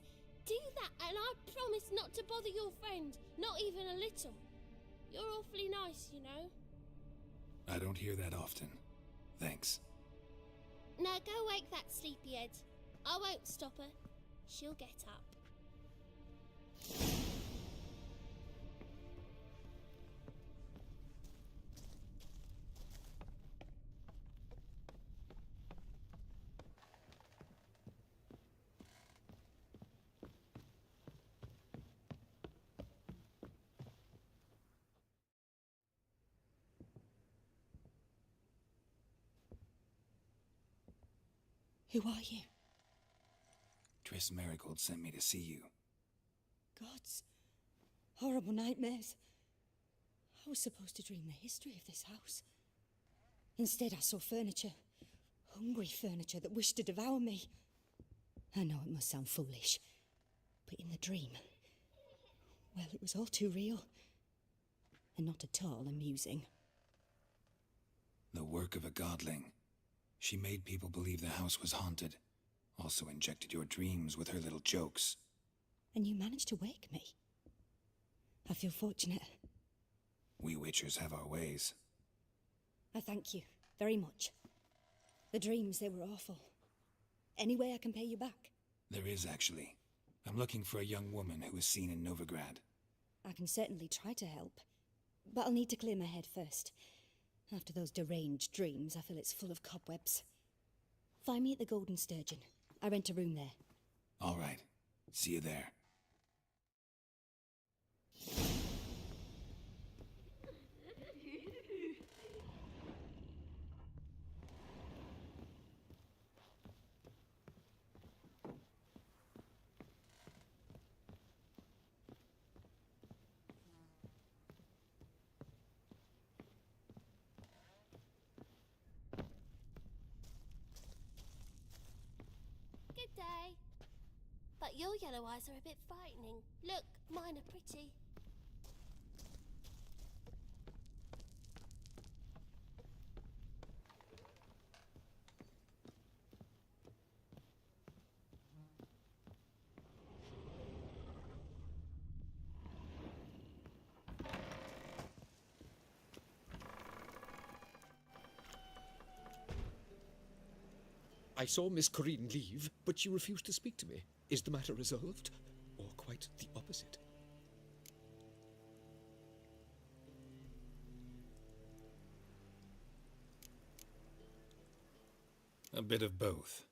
Do that and I promise not to bother your friend, not even a little. You're awfully nice, you know. I don't hear that often. Thanks. Now go wake that sleepyhead. I won't stop her. She'll get up. Who are you? Triss Marigold sent me to see you. Gods. Horrible nightmares. I was supposed to dream the history of this house. Instead, I saw furniture. Hungry furniture that wished to devour me. I know it must sound foolish, but in the dream, well, it was all too real. And not at all amusing. The work of a godling. She made people believe the house was haunted. Also injected your dreams with her little jokes. And you managed to wake me. I feel fortunate. We witchers have our ways. I thank you very much. The dreams, they were awful. Any way I can pay you back? There is, actually. I'm looking for a young woman who was seen in Novigrad. I can certainly try to help. But I'll need to clear my head first. After those deranged dreams, I feel it's full of cobwebs. Find me at the Golden Sturgeon. I rent a room there. All right. See you there. Good day. But your yellow eyes are a bit frightening. Look, mine are pretty. I saw Miss Corinne leave, but she refused to speak to me. Is the matter resolved? Or quite the opposite? A bit of both.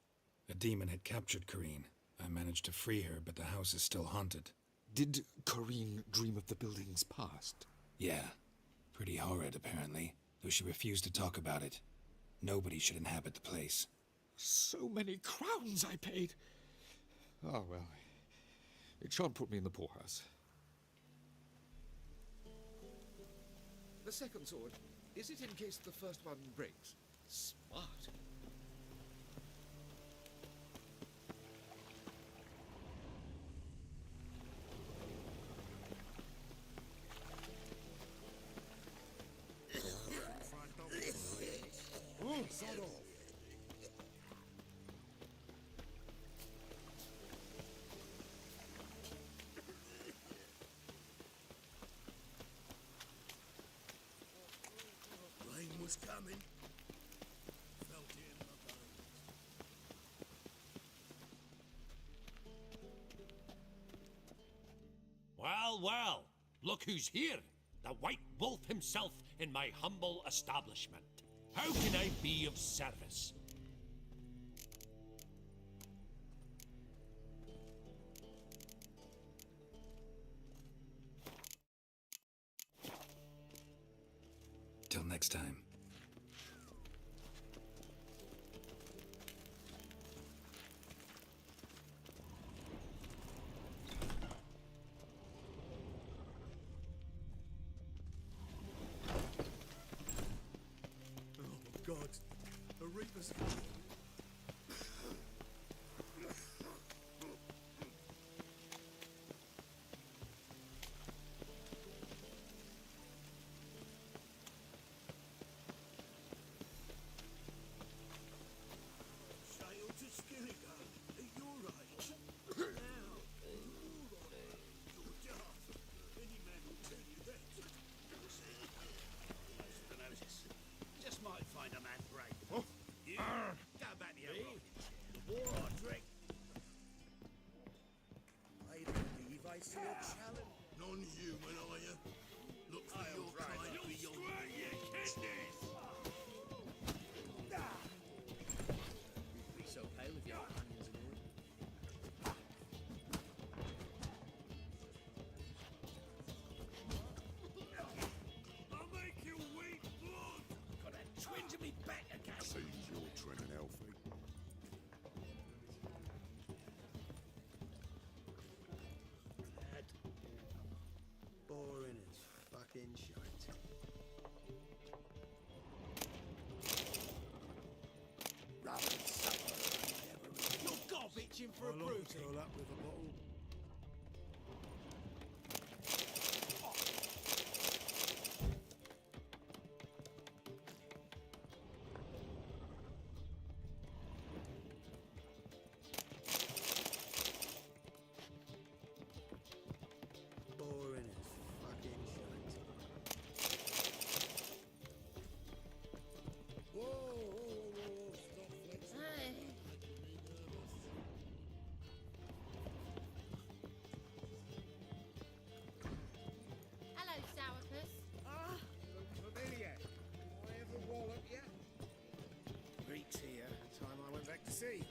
A demon had captured Corinne. I managed to free her, but the house is still haunted. Did Corinne dream of the building's past? Yeah. Pretty horrid, apparently, though she refused to talk about it. Nobody should inhabit the place. So many crowns I paid. Oh, well. It shan't put me in the poorhouse. The second sword, is it in case the first one breaks? Smart. Rain was coming. Felt it in my bones. Well, well, look who's here. The White Wolf himself in my humble establishment. How can I be of service? Till next time. Oh, God. The Reaper's... Sail to Skilligo. You're right. Now, move on. You're daft. Any man will tell you that. Just might find a man brave. You, go back to your rockets. War or drink. I believe I see a challenge. Non-human, are you? Look for your kind beyond your kidneys. Be so pale with your onions and all. I'll make you weep blood. Got a twinge of me back again. Seems you're trimming healthy. Bad. Boring as fucking shite. Rubber supper. You're gob itching for a bruising. Curl up with a bottle. Boring as fucking shite. Whoa, whoa, whoa, whoa, stop flexing. Hello, Sourpuss. Ah, look familiar. I ever wallop you? Greeks here, time I went back to sea.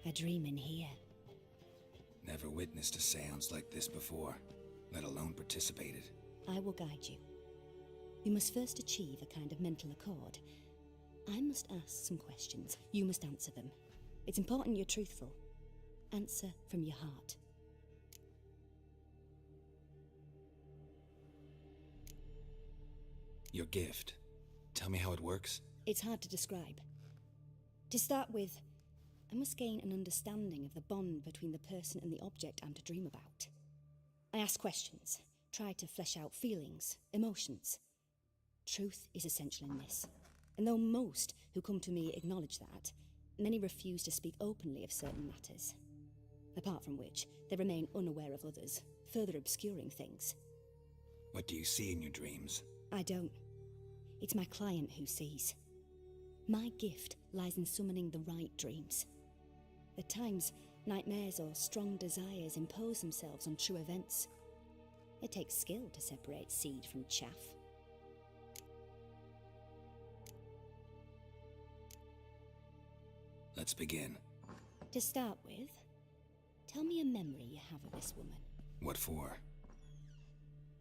A dream in here. Never witnessed a seance like this before, let alone participated. I will guide you. You must first achieve a kind of mental accord. I must ask some questions. You must answer them. It's important you're truthful. Answer from your heart. Your gift. Tell me how it works. It's hard to describe. To start with, I must gain an understanding of the bond between the person and the object I'm to dream about. I ask questions. try to flesh out feelings, emotions. Truth is essential in this, and though most who come to me acknowledge that, many refuse to speak openly of certain matters. Apart from which, they remain unaware of others, further obscuring things. What do you see in your dreams? I don't. It's my client who sees. My gift lies in summoning the right dreams. At times, nightmares or strong desires impose themselves on true events. It takes skill to separate seed from chaff. Let's begin. To start with, tell me a memory you have of this woman. What for?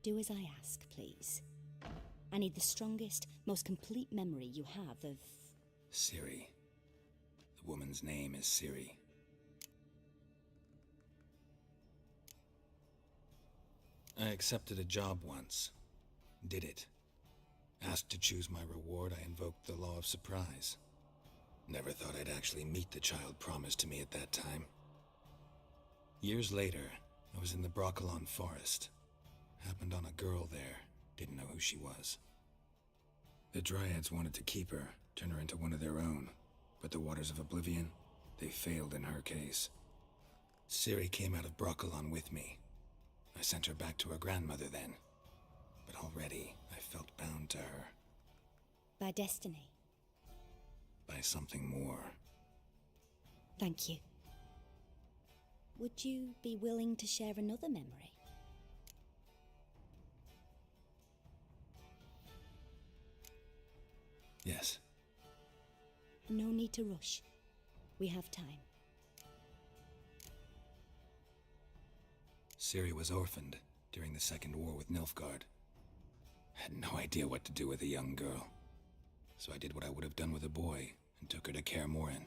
Do as I ask, please. I need the strongest, most complete memory you have of... Siri. The woman's name is Siri. I accepted a job once. Did it. Asked to choose my reward, I invoked the law of surprise. Never thought I'd actually meet the child promised to me at that time. Years later, I was in the Broccolon forest. Happened on a girl there. Didn't know who she was. The Dryads wanted to keep her, turn her into one of their own. But the Waters of Oblivion, they failed in her case. Ciri came out of Broccolon with me. I sent her back to her grandmother then. But already, I felt bound to her. By destiny. By something more. Thank you. Would you be willing to share another memory? Yes. No need to rush. We have time. Ciri was orphaned during the Second War with Nilfgaard. Had no idea what to do with a young girl. So I did what I would have done with a boy and took her to Kaer Morhen.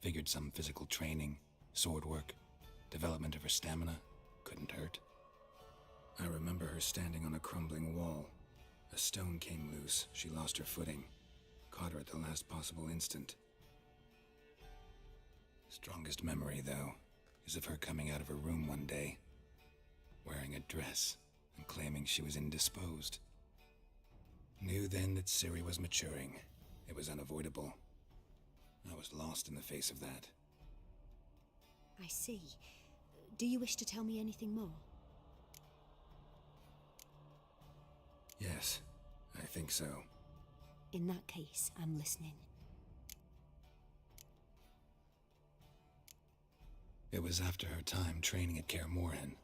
Figured some physical training, sword work, development of her stamina couldn't hurt. I remember her standing on a crumbling wall. A stone came loose, she lost her footing. Caught her at the last possible instant. Strongest memory, though, is of her coming out of her room one day, wearing a dress and claiming she was indisposed. Knew then that Ciri was maturing. It was unavoidable. I was lost in the face of that. I see. Do you wish to tell me anything more? Yes, I think so. In that case, I'm listening. It was after her time training at Kaer Morhen.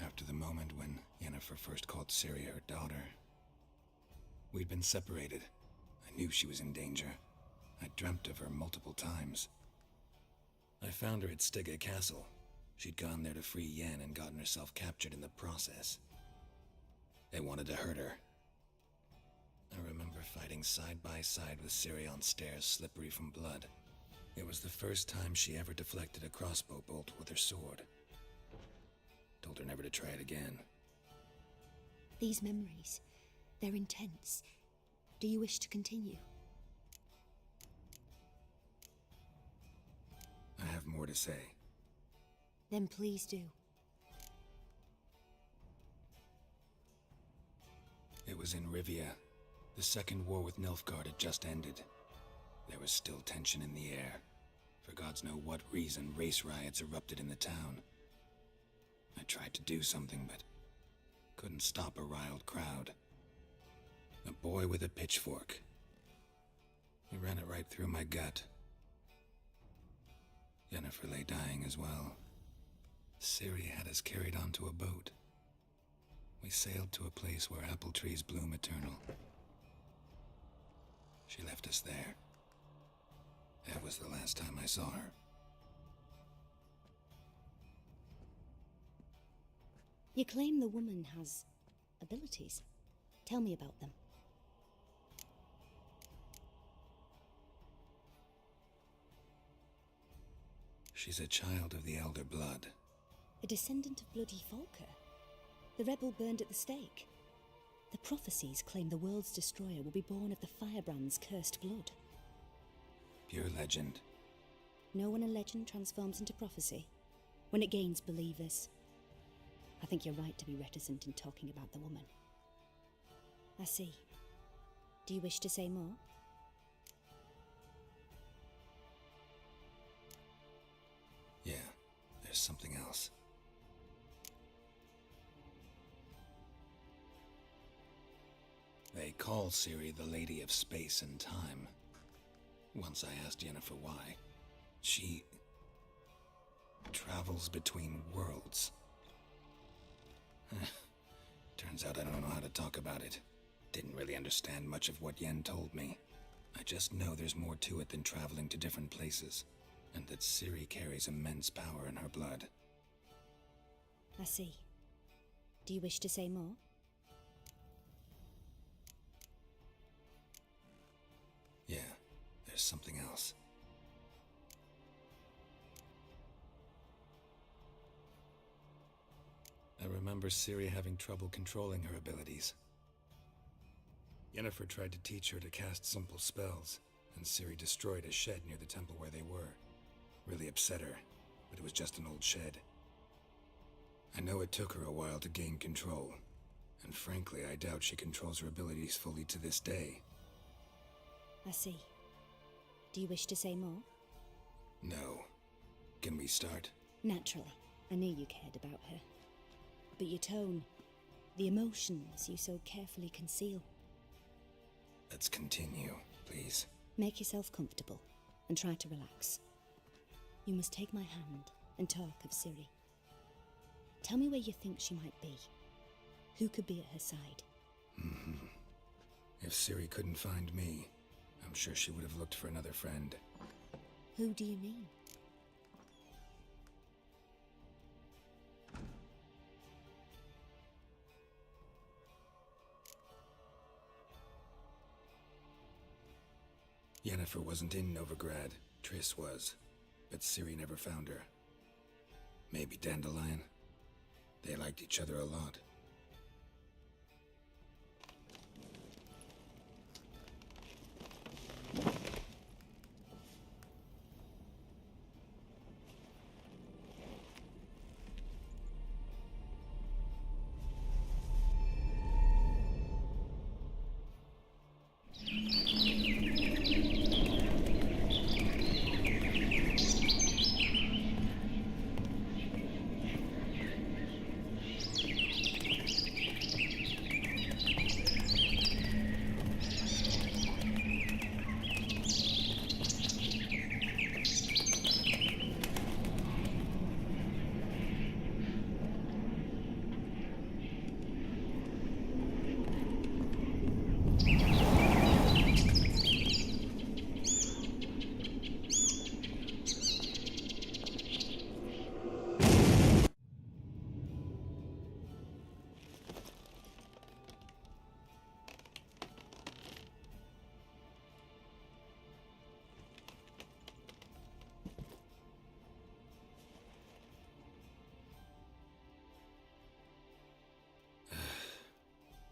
After the moment when Yennefer first called Ciri her daughter. We'd been separated. I knew she was in danger. I dreamt of her multiple times. I found her at Stygga Castle. She'd gone there to free Yen and gotten herself captured in the process. They wanted to hurt her. I remember fighting side by side with Ciri on stairs slippery from blood. It was the first time she ever deflected a crossbow bolt with her sword. Told her never to try it again. These memories, they're intense. Do you wish to continue? I have more to say. Then please do. It was in Rivia. The Second War with Nilfgaard had just ended. There was still tension in the air. For gods know what reason, race riots erupted in the town. I tried to do something, but couldn't stop a riled crowd. A boy with a pitchfork. He ran it right through my gut. Yennefer lay dying as well. Ciri had us carried onto a boat. We sailed to a place where apple trees bloom eternal. She left us there. That was the last time I saw her. You claim the woman has abilities. Tell me about them. She's a child of the Elder Blood. A descendant of bloody Falker. The rebel burned at the stake. The prophecies claim the world's destroyer will be born of the firebrand's cursed blood. Pure legend. Know when a legend transforms into prophecy? When it gains believers. I think you're right to be reticent in talking about the woman. I see. Do you wish to say more? Yeah, there's something else. They call Ciri the Lady of Space and Time. Once I asked Yennefer why. She travels between worlds. Turns out I don't know how to talk about it. Didn't really understand much of what Yen told me. I just know there's more to it than traveling to different places, and that Ciri carries immense power in her blood. I see. Do you wish to say more? Yeah, there's something else. I remember Ciri having trouble controlling her abilities. Yennefer tried to teach her to cast simple spells, and Ciri destroyed a shed near the temple where they were. Really upset her, but it was just an old shed. I know it took her a while to gain control, and frankly, I doubt she controls her abilities fully to this day. I see. Do you wish to say more? No. Can we start? Naturally. I knew you cared about her. But your tone, the emotions you so carefully conceal. Let's continue, please. Make yourself comfortable and try to relax. You must take my hand and talk of Ciri. Tell me where you think she might be. Who could be at her side? If Ciri couldn't find me, I'm sure she would have looked for another friend. Who do you mean? Yennefer wasn't in Novigrad. Triss was. But Ciri never found her. Maybe Dandelion? They liked each other a lot.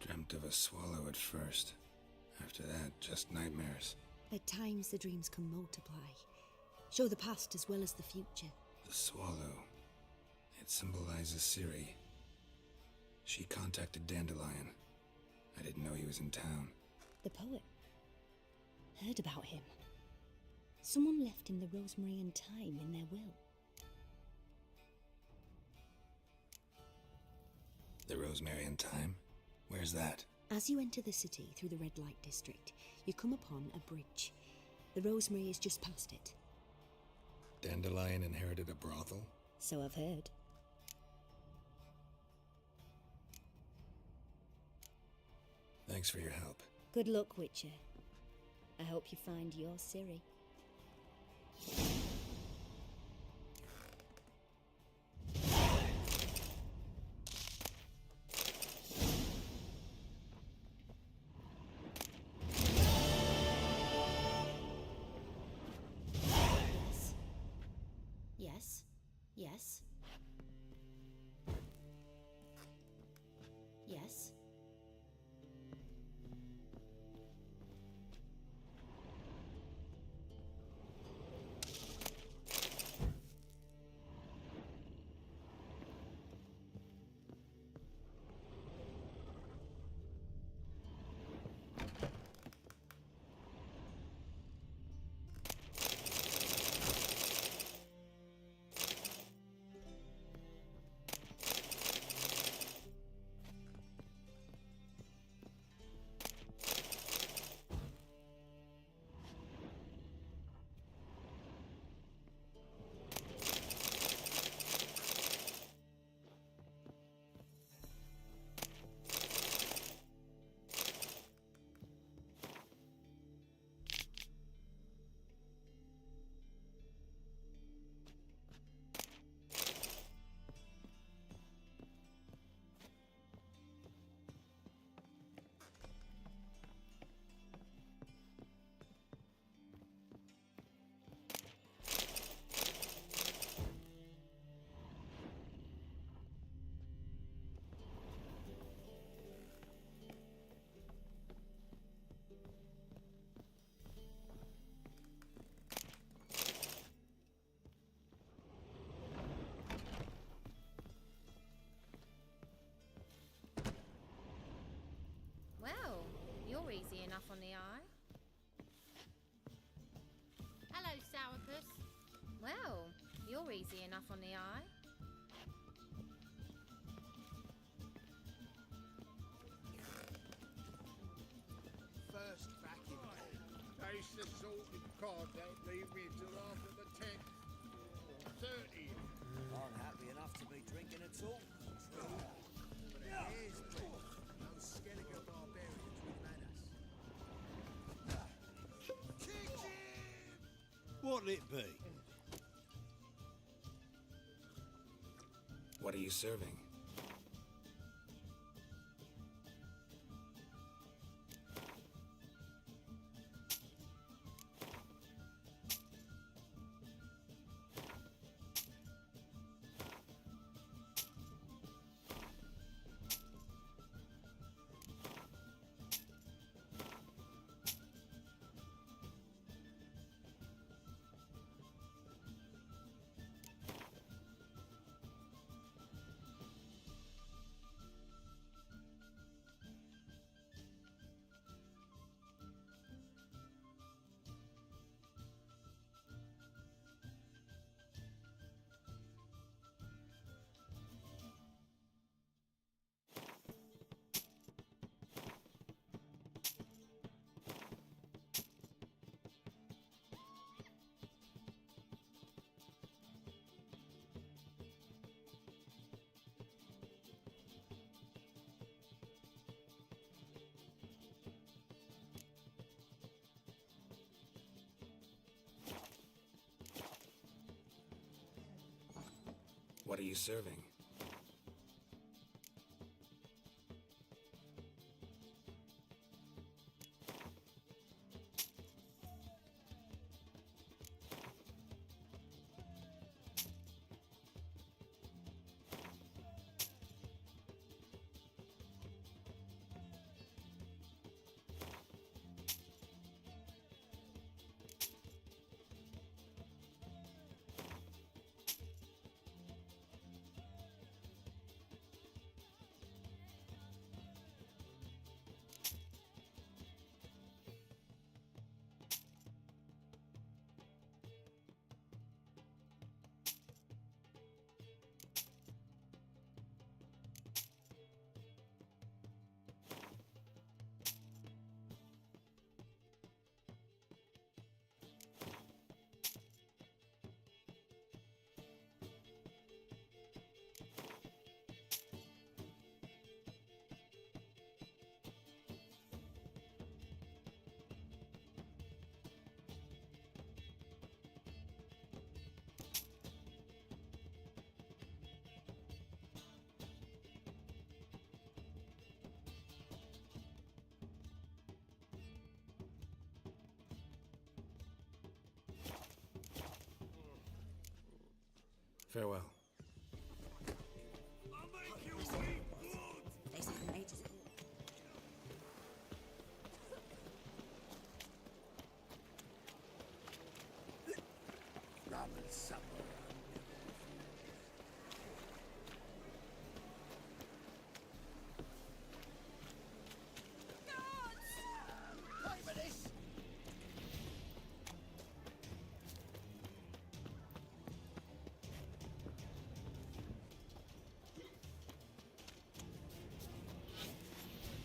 Dreamt of a swallow at first. After that, just nightmares. At times the dreams can multiply. Show the past as well as the future. The swallow. It symbolizes Ciri. She contacted Dandelion. I didn't know he was in town. The poet. Heard about him. Someone left him the rosemary and thyme in their will. The rosemary and thyme? Where's that? As you enter the city through the red light district, you come upon a bridge. The rosemary is just past it. Dandelion inherited a brothel? So I've heard. Thanks for your help. Good luck, Witcher. I hope you find your Ciri. Yes. Yes. Yes. easy enough on the eye. Hello, Sourpuss. Well, you're easy enough on the eye. First back in Taste the salted cod, don't leave me till after the 10th or 30th. I'm happy enough to be drinking at all. True. But a hair's breadth. Those Skellige barbarians with manners. What'll it be? What are you serving? What are you serving? Farewell. They say the mages. Rum and supper.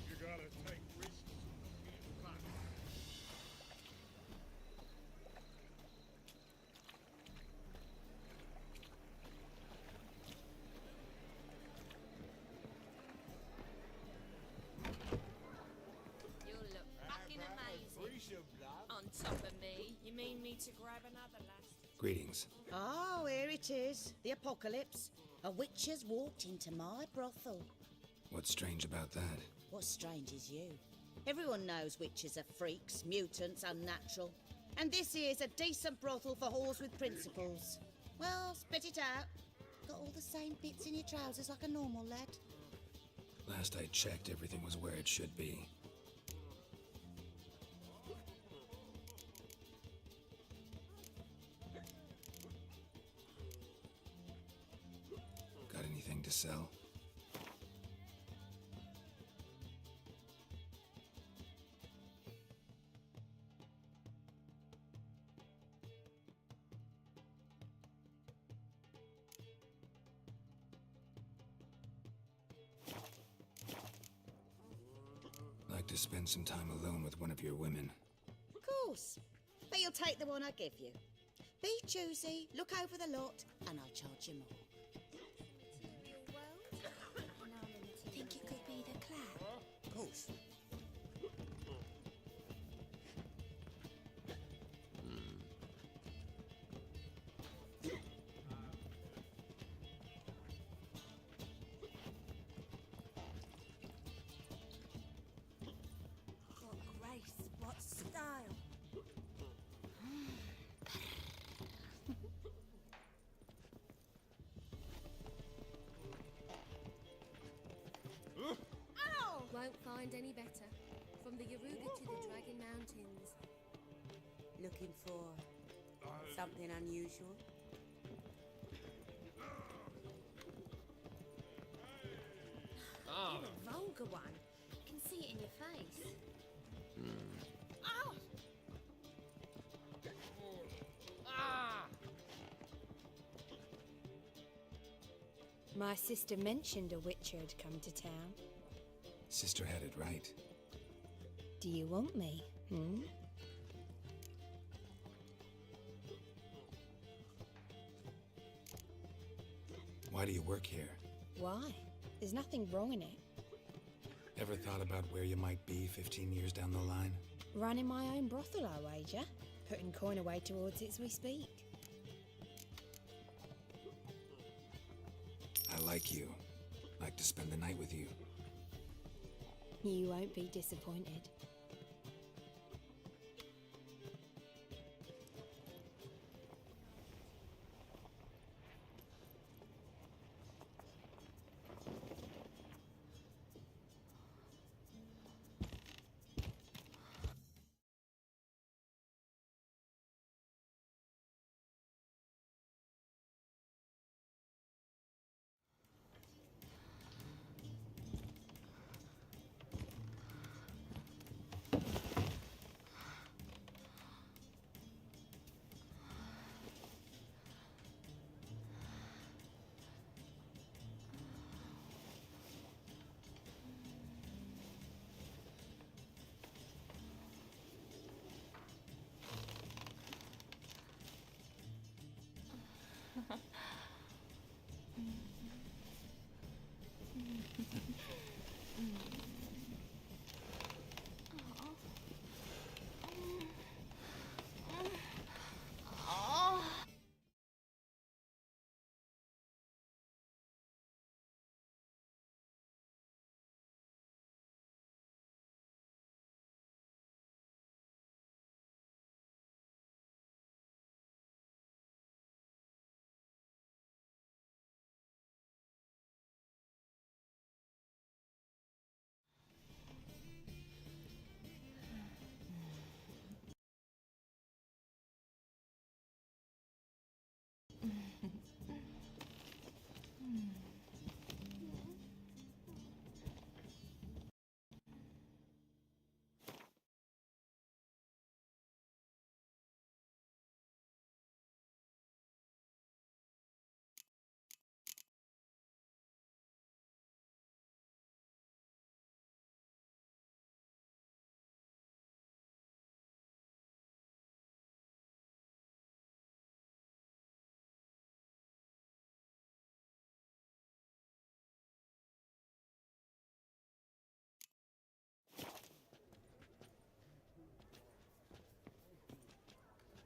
You gotta take risks in fun. You look fucking amazing. On top of me, you mean me to grab another lass? Greetings. Oh, here it is. The apocalypse. A witch has walked into my brothel. What's strange about that? What's strange is you. Everyone knows witches are freaks, mutants, unnatural. And this here's a decent brothel for whores with principles. Well, spit it out. Got all the same bits in your trousers like a normal lad. Last I checked, everything was where it should be. Got anything to sell? like to spend some time alone with one of your women. Of course. But you'll take the one I give you. Be choosy, look over the lot, and I'll charge you more. Think it could be the cloud? Of course. What grace, what style. Ow! Won't find any better. From the Yaruga to the Dragon Mountains. Looking for something unusual? You're a vulgar one. Can see it in your face. Ow! My sister mentioned a witcher had come to town. Sister had it right. Do you want me? Why do you work here? Why? There's nothing wrong in it. Ever thought about where you might be 15 years down the line? Running my own brothel, I wager. Putting coin away towards it as we speak. I like you. Like to spend the night with you. You won't be disappointed.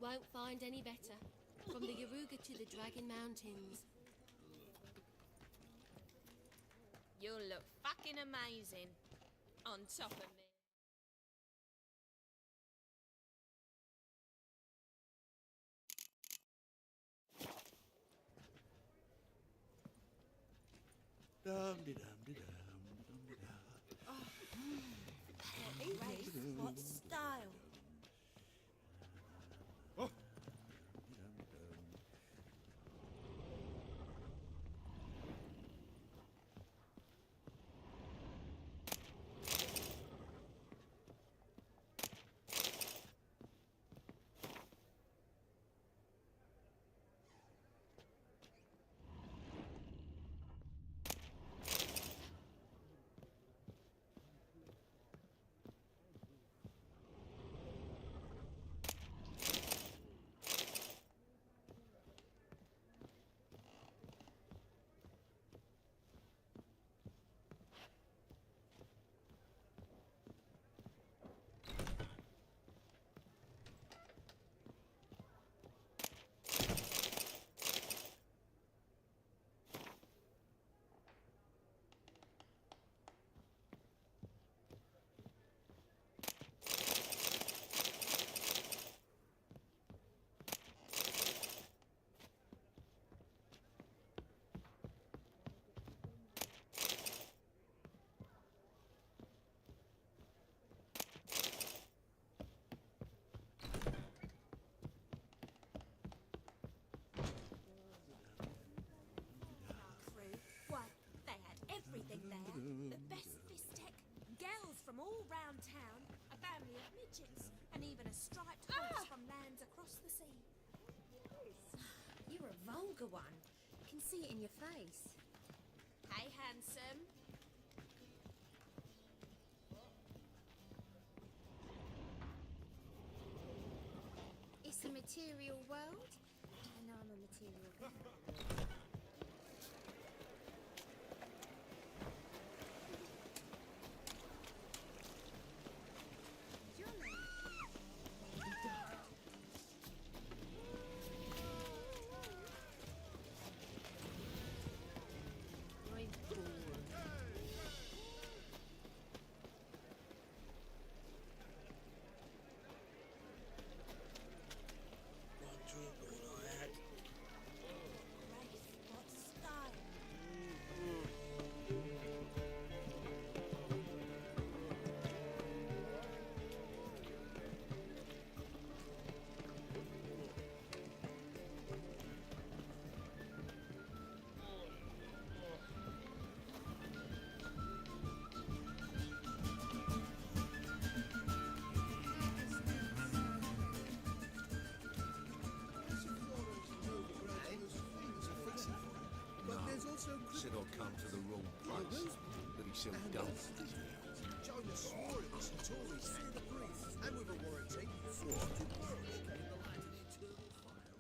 Won't find any better. From the Yaruga to the Dragon Mountains. You'll look fucking amazing on top of me. Grace, what style. around town, a family of midgets, and even a striped horse from lands across the sea. You're a vulgar one. I can see it in your face. Hey, handsome. It's a material world, and I'm a material girl. Said I'd come to the wrong place, but he said don't. Jonah swore it was some Tories through the proof, and with a warranty, 400 words. In the light of eternal fire,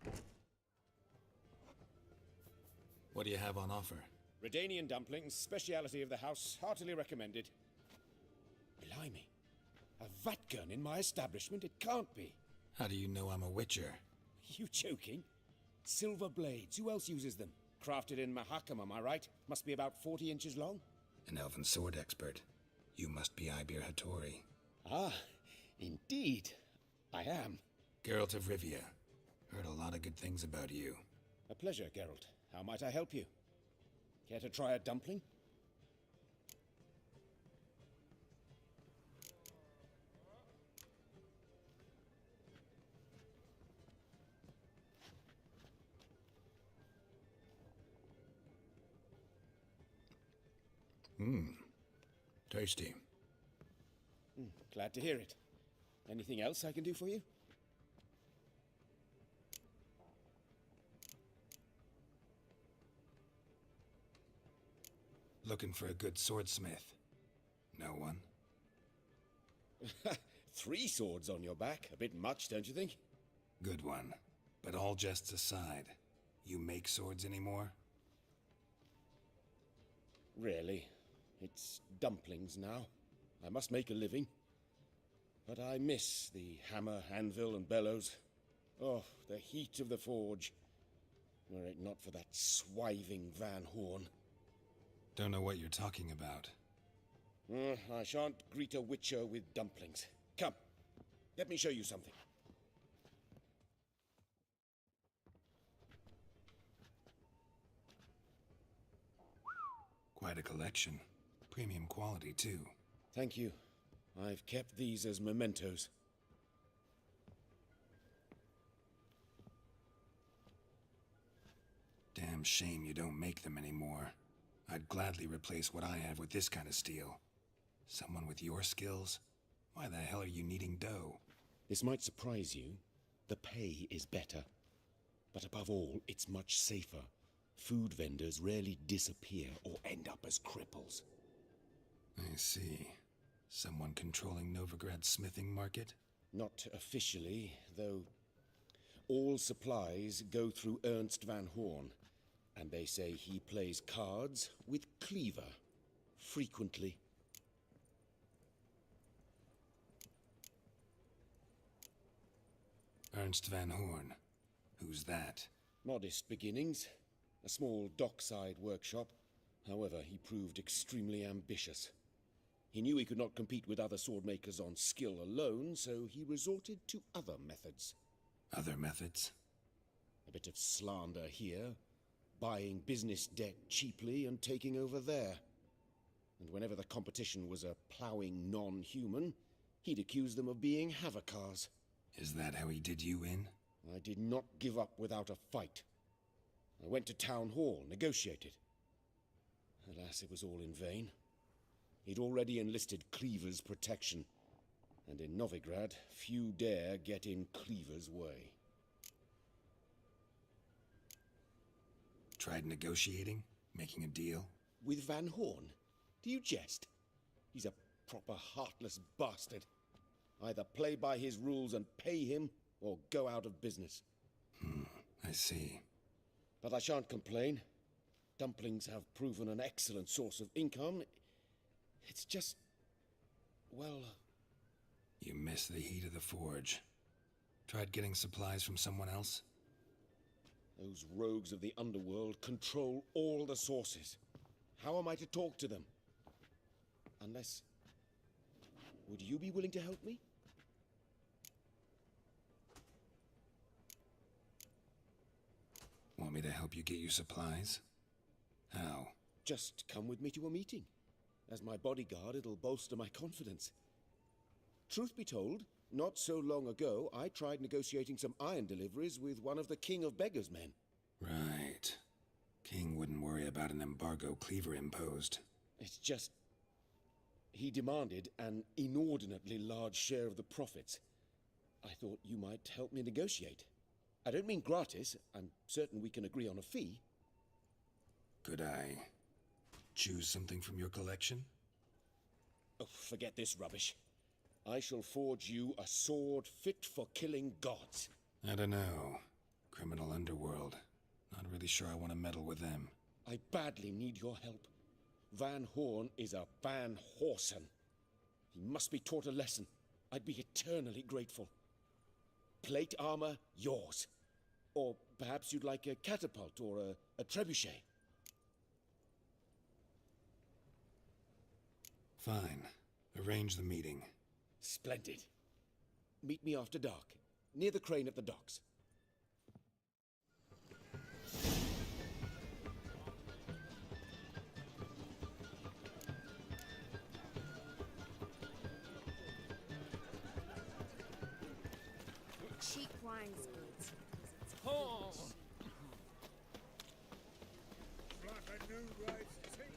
right? What do you have on offer? Redanian dumplings, speciality of the house, heartily recommended. Blimey, a vat gun in my establishment? It can't be. How do you know I'm a witcher? You joking? Silver blades, who else uses them? Crafted in Mahakam, am I right? Must be about 40 inches long? An elven sword expert. You must be Ibir Hattori. Ah, indeed. I am. Geralt of Rivia. Heard a lot of good things about you. A pleasure, Geralt. How might I help you? Care to try a dumpling? Tasty. Glad to hear it. Anything else I can do for you? Looking for a good swordsmith. No one? 3 swords on your back. A bit much, don't you think? Good one. But all jests aside, you make swords anymore? Really? It's dumplings now. I must make a living. But I miss the hammer, anvil, and bellows. Oh, the heat of the forge. Were it not for that swiving Van Horn. Don't know what you're talking about. I shan't greet a witcher with dumplings. Come, let me show you something. Quite a collection. Premium quality, too. Thank you. I've kept these as mementos. Damn shame you don't make them anymore. I'd gladly replace what I have with this kind of steel. Someone with your skills? Why the hell are you needing dough? This might surprise you. The pay is better. But above all, it's much safer. Food vendors rarely disappear or end up as cripples. I see. Someone controlling Novigrad's smithing market? Not officially, though all supplies go through Ernst Van Horn, and they say he plays cards with Cleaver, frequently. Ernst Van Horn. Who's that? Modest beginnings. A small dockside workshop. However, he proved extremely ambitious. He knew he could not compete with other swordmakers on skill alone, so he resorted to other methods. Other methods? A bit of slander here, buying business debt cheaply and taking over there. And whenever the competition was a ploughing non-human, he'd accuse them of being Havocars. Is that how he did you in? I did not give up without a fight. I went to Town Hall, negotiated. Alas, it was all in vain. He'd already enlisted Cleaver's protection. And in Novigrad, few dare get in Cleaver's way. Tried negotiating? Making a deal? With Van Horn? Do you jest? He's a proper heartless bastard. Either play by his rules and pay him, or go out of business. I see. But I shan't complain. Dumplings have proven an excellent source of income. It's just... well... You miss the heat of the forge. Tried getting supplies from someone else? Those rogues of the underworld control all the sources. How am I to talk to them? Unless... would you be willing to help me? Want me to help you get you supplies? How? Just come with me to a meeting. As my bodyguard, it'll bolster my confidence. Truth be told, not so long ago, I tried negotiating some iron deliveries with one of the King of Beggars' men. Right. King wouldn't worry about an embargo Cleaver imposed. It's just... he demanded an inordinately large share of the profits. I thought you might help me negotiate. I don't mean gratis. I'm certain we can agree on a fee. Could I choose something from your collection? Oh, forget this rubbish. I shall forge you a sword fit for killing gods. I don't know. Criminal underworld. Not really sure I want to meddle with them. I badly need your help. Van Horn is a Van Horsen. He must be taught a lesson. I'd be eternally grateful. Plate armor, yours. Or perhaps you'd like a catapult or a trebuchet. Fine. Arrange the meeting. Splendid. Meet me after dark, near the crane at the docks. Cheap wine's good. Oh! Like a new race team.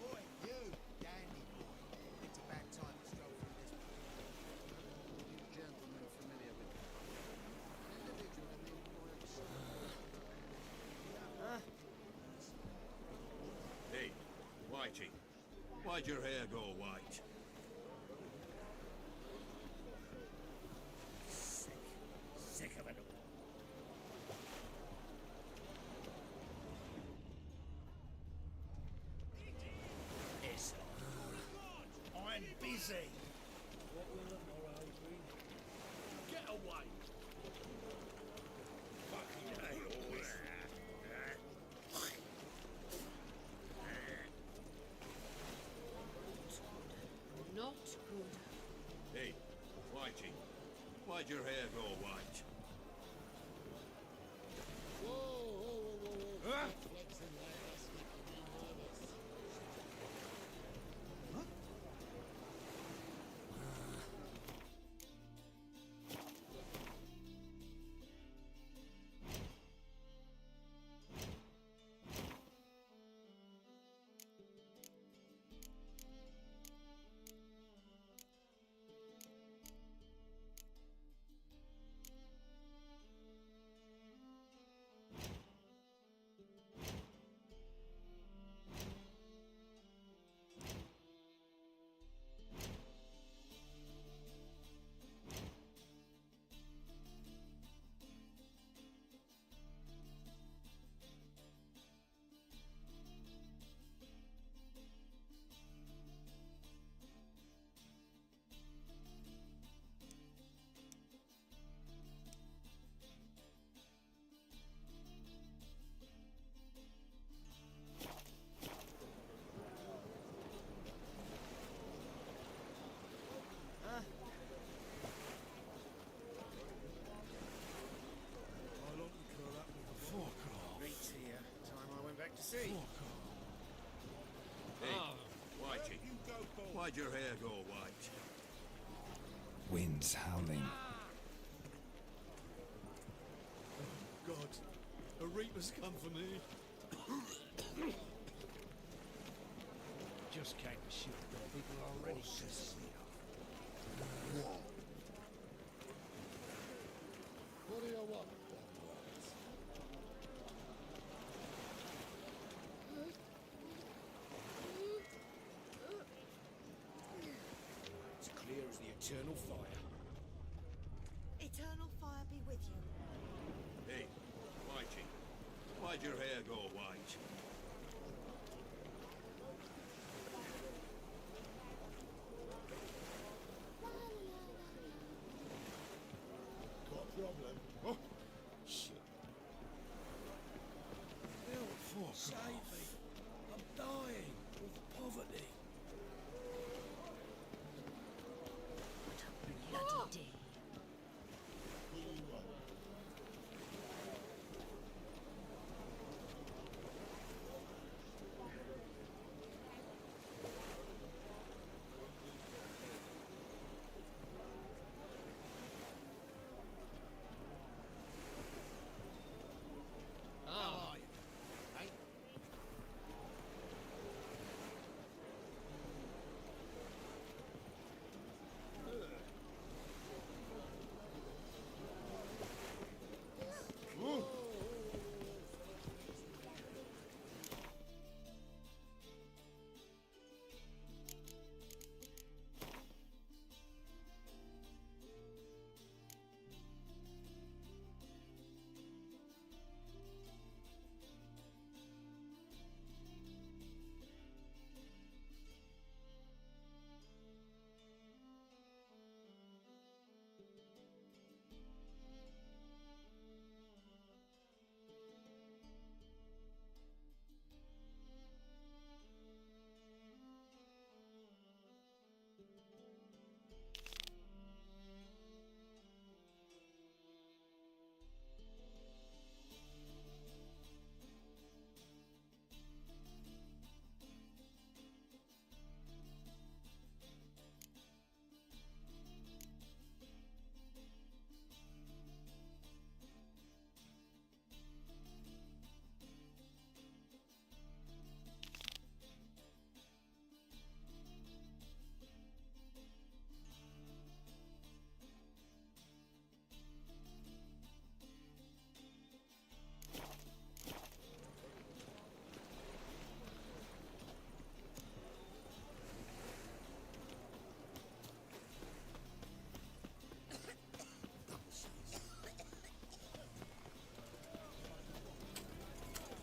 Boy, you, dandy boy. It's about time to stroll through this. You gentlemen familiar with an individual in the royal Hey, Whitey, why'd your hair go white? Sick of it all. Yes, I'm busy. What will the morrow bring? Get away. Fucking hate all that. Not good. Hey, Whitey, why'd your hair go white? Whoa, whoa, whoa, whoa. Huh? See? Hey, Whitey, why'd your hair go white? Winds howling. God, a reaper has come for me. Just came to shoot the people already. What? What do you want, comrades? It's clear as the eternal fire. Eternal fire be with you. Hey, Whitey, why'd your hair go white? Got a problem? Oh, shit. Help for save me. I'm dying of poverty. Bloody day. What do you want? How are you? Hey?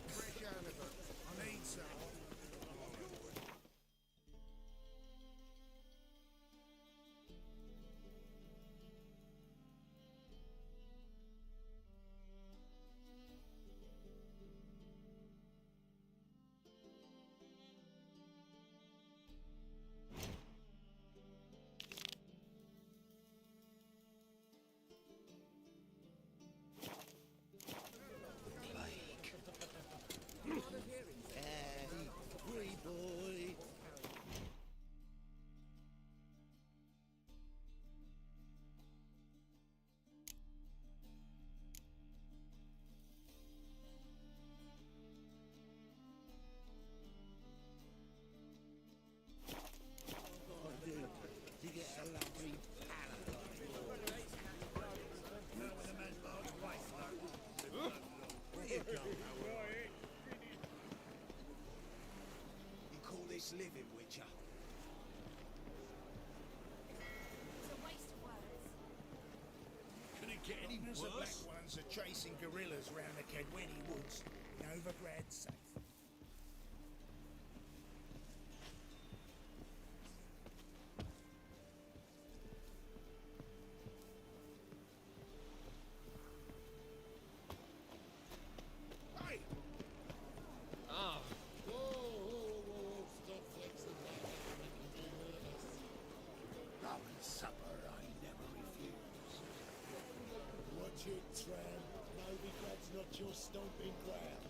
Fresh out of it. I need some. Hey, free boy. You get a lovely You call this living, Witcher? It's a waste of words. Can it get any The black worse? ones are chasing gorillas round the Kedweni woods. Novigrad's safe. Hey! Ah, Whoa, whoa, whoa, stop flexing like that. Rum and supper I never refuse. Watch it, tramp. Novigrad's not your stomping ground.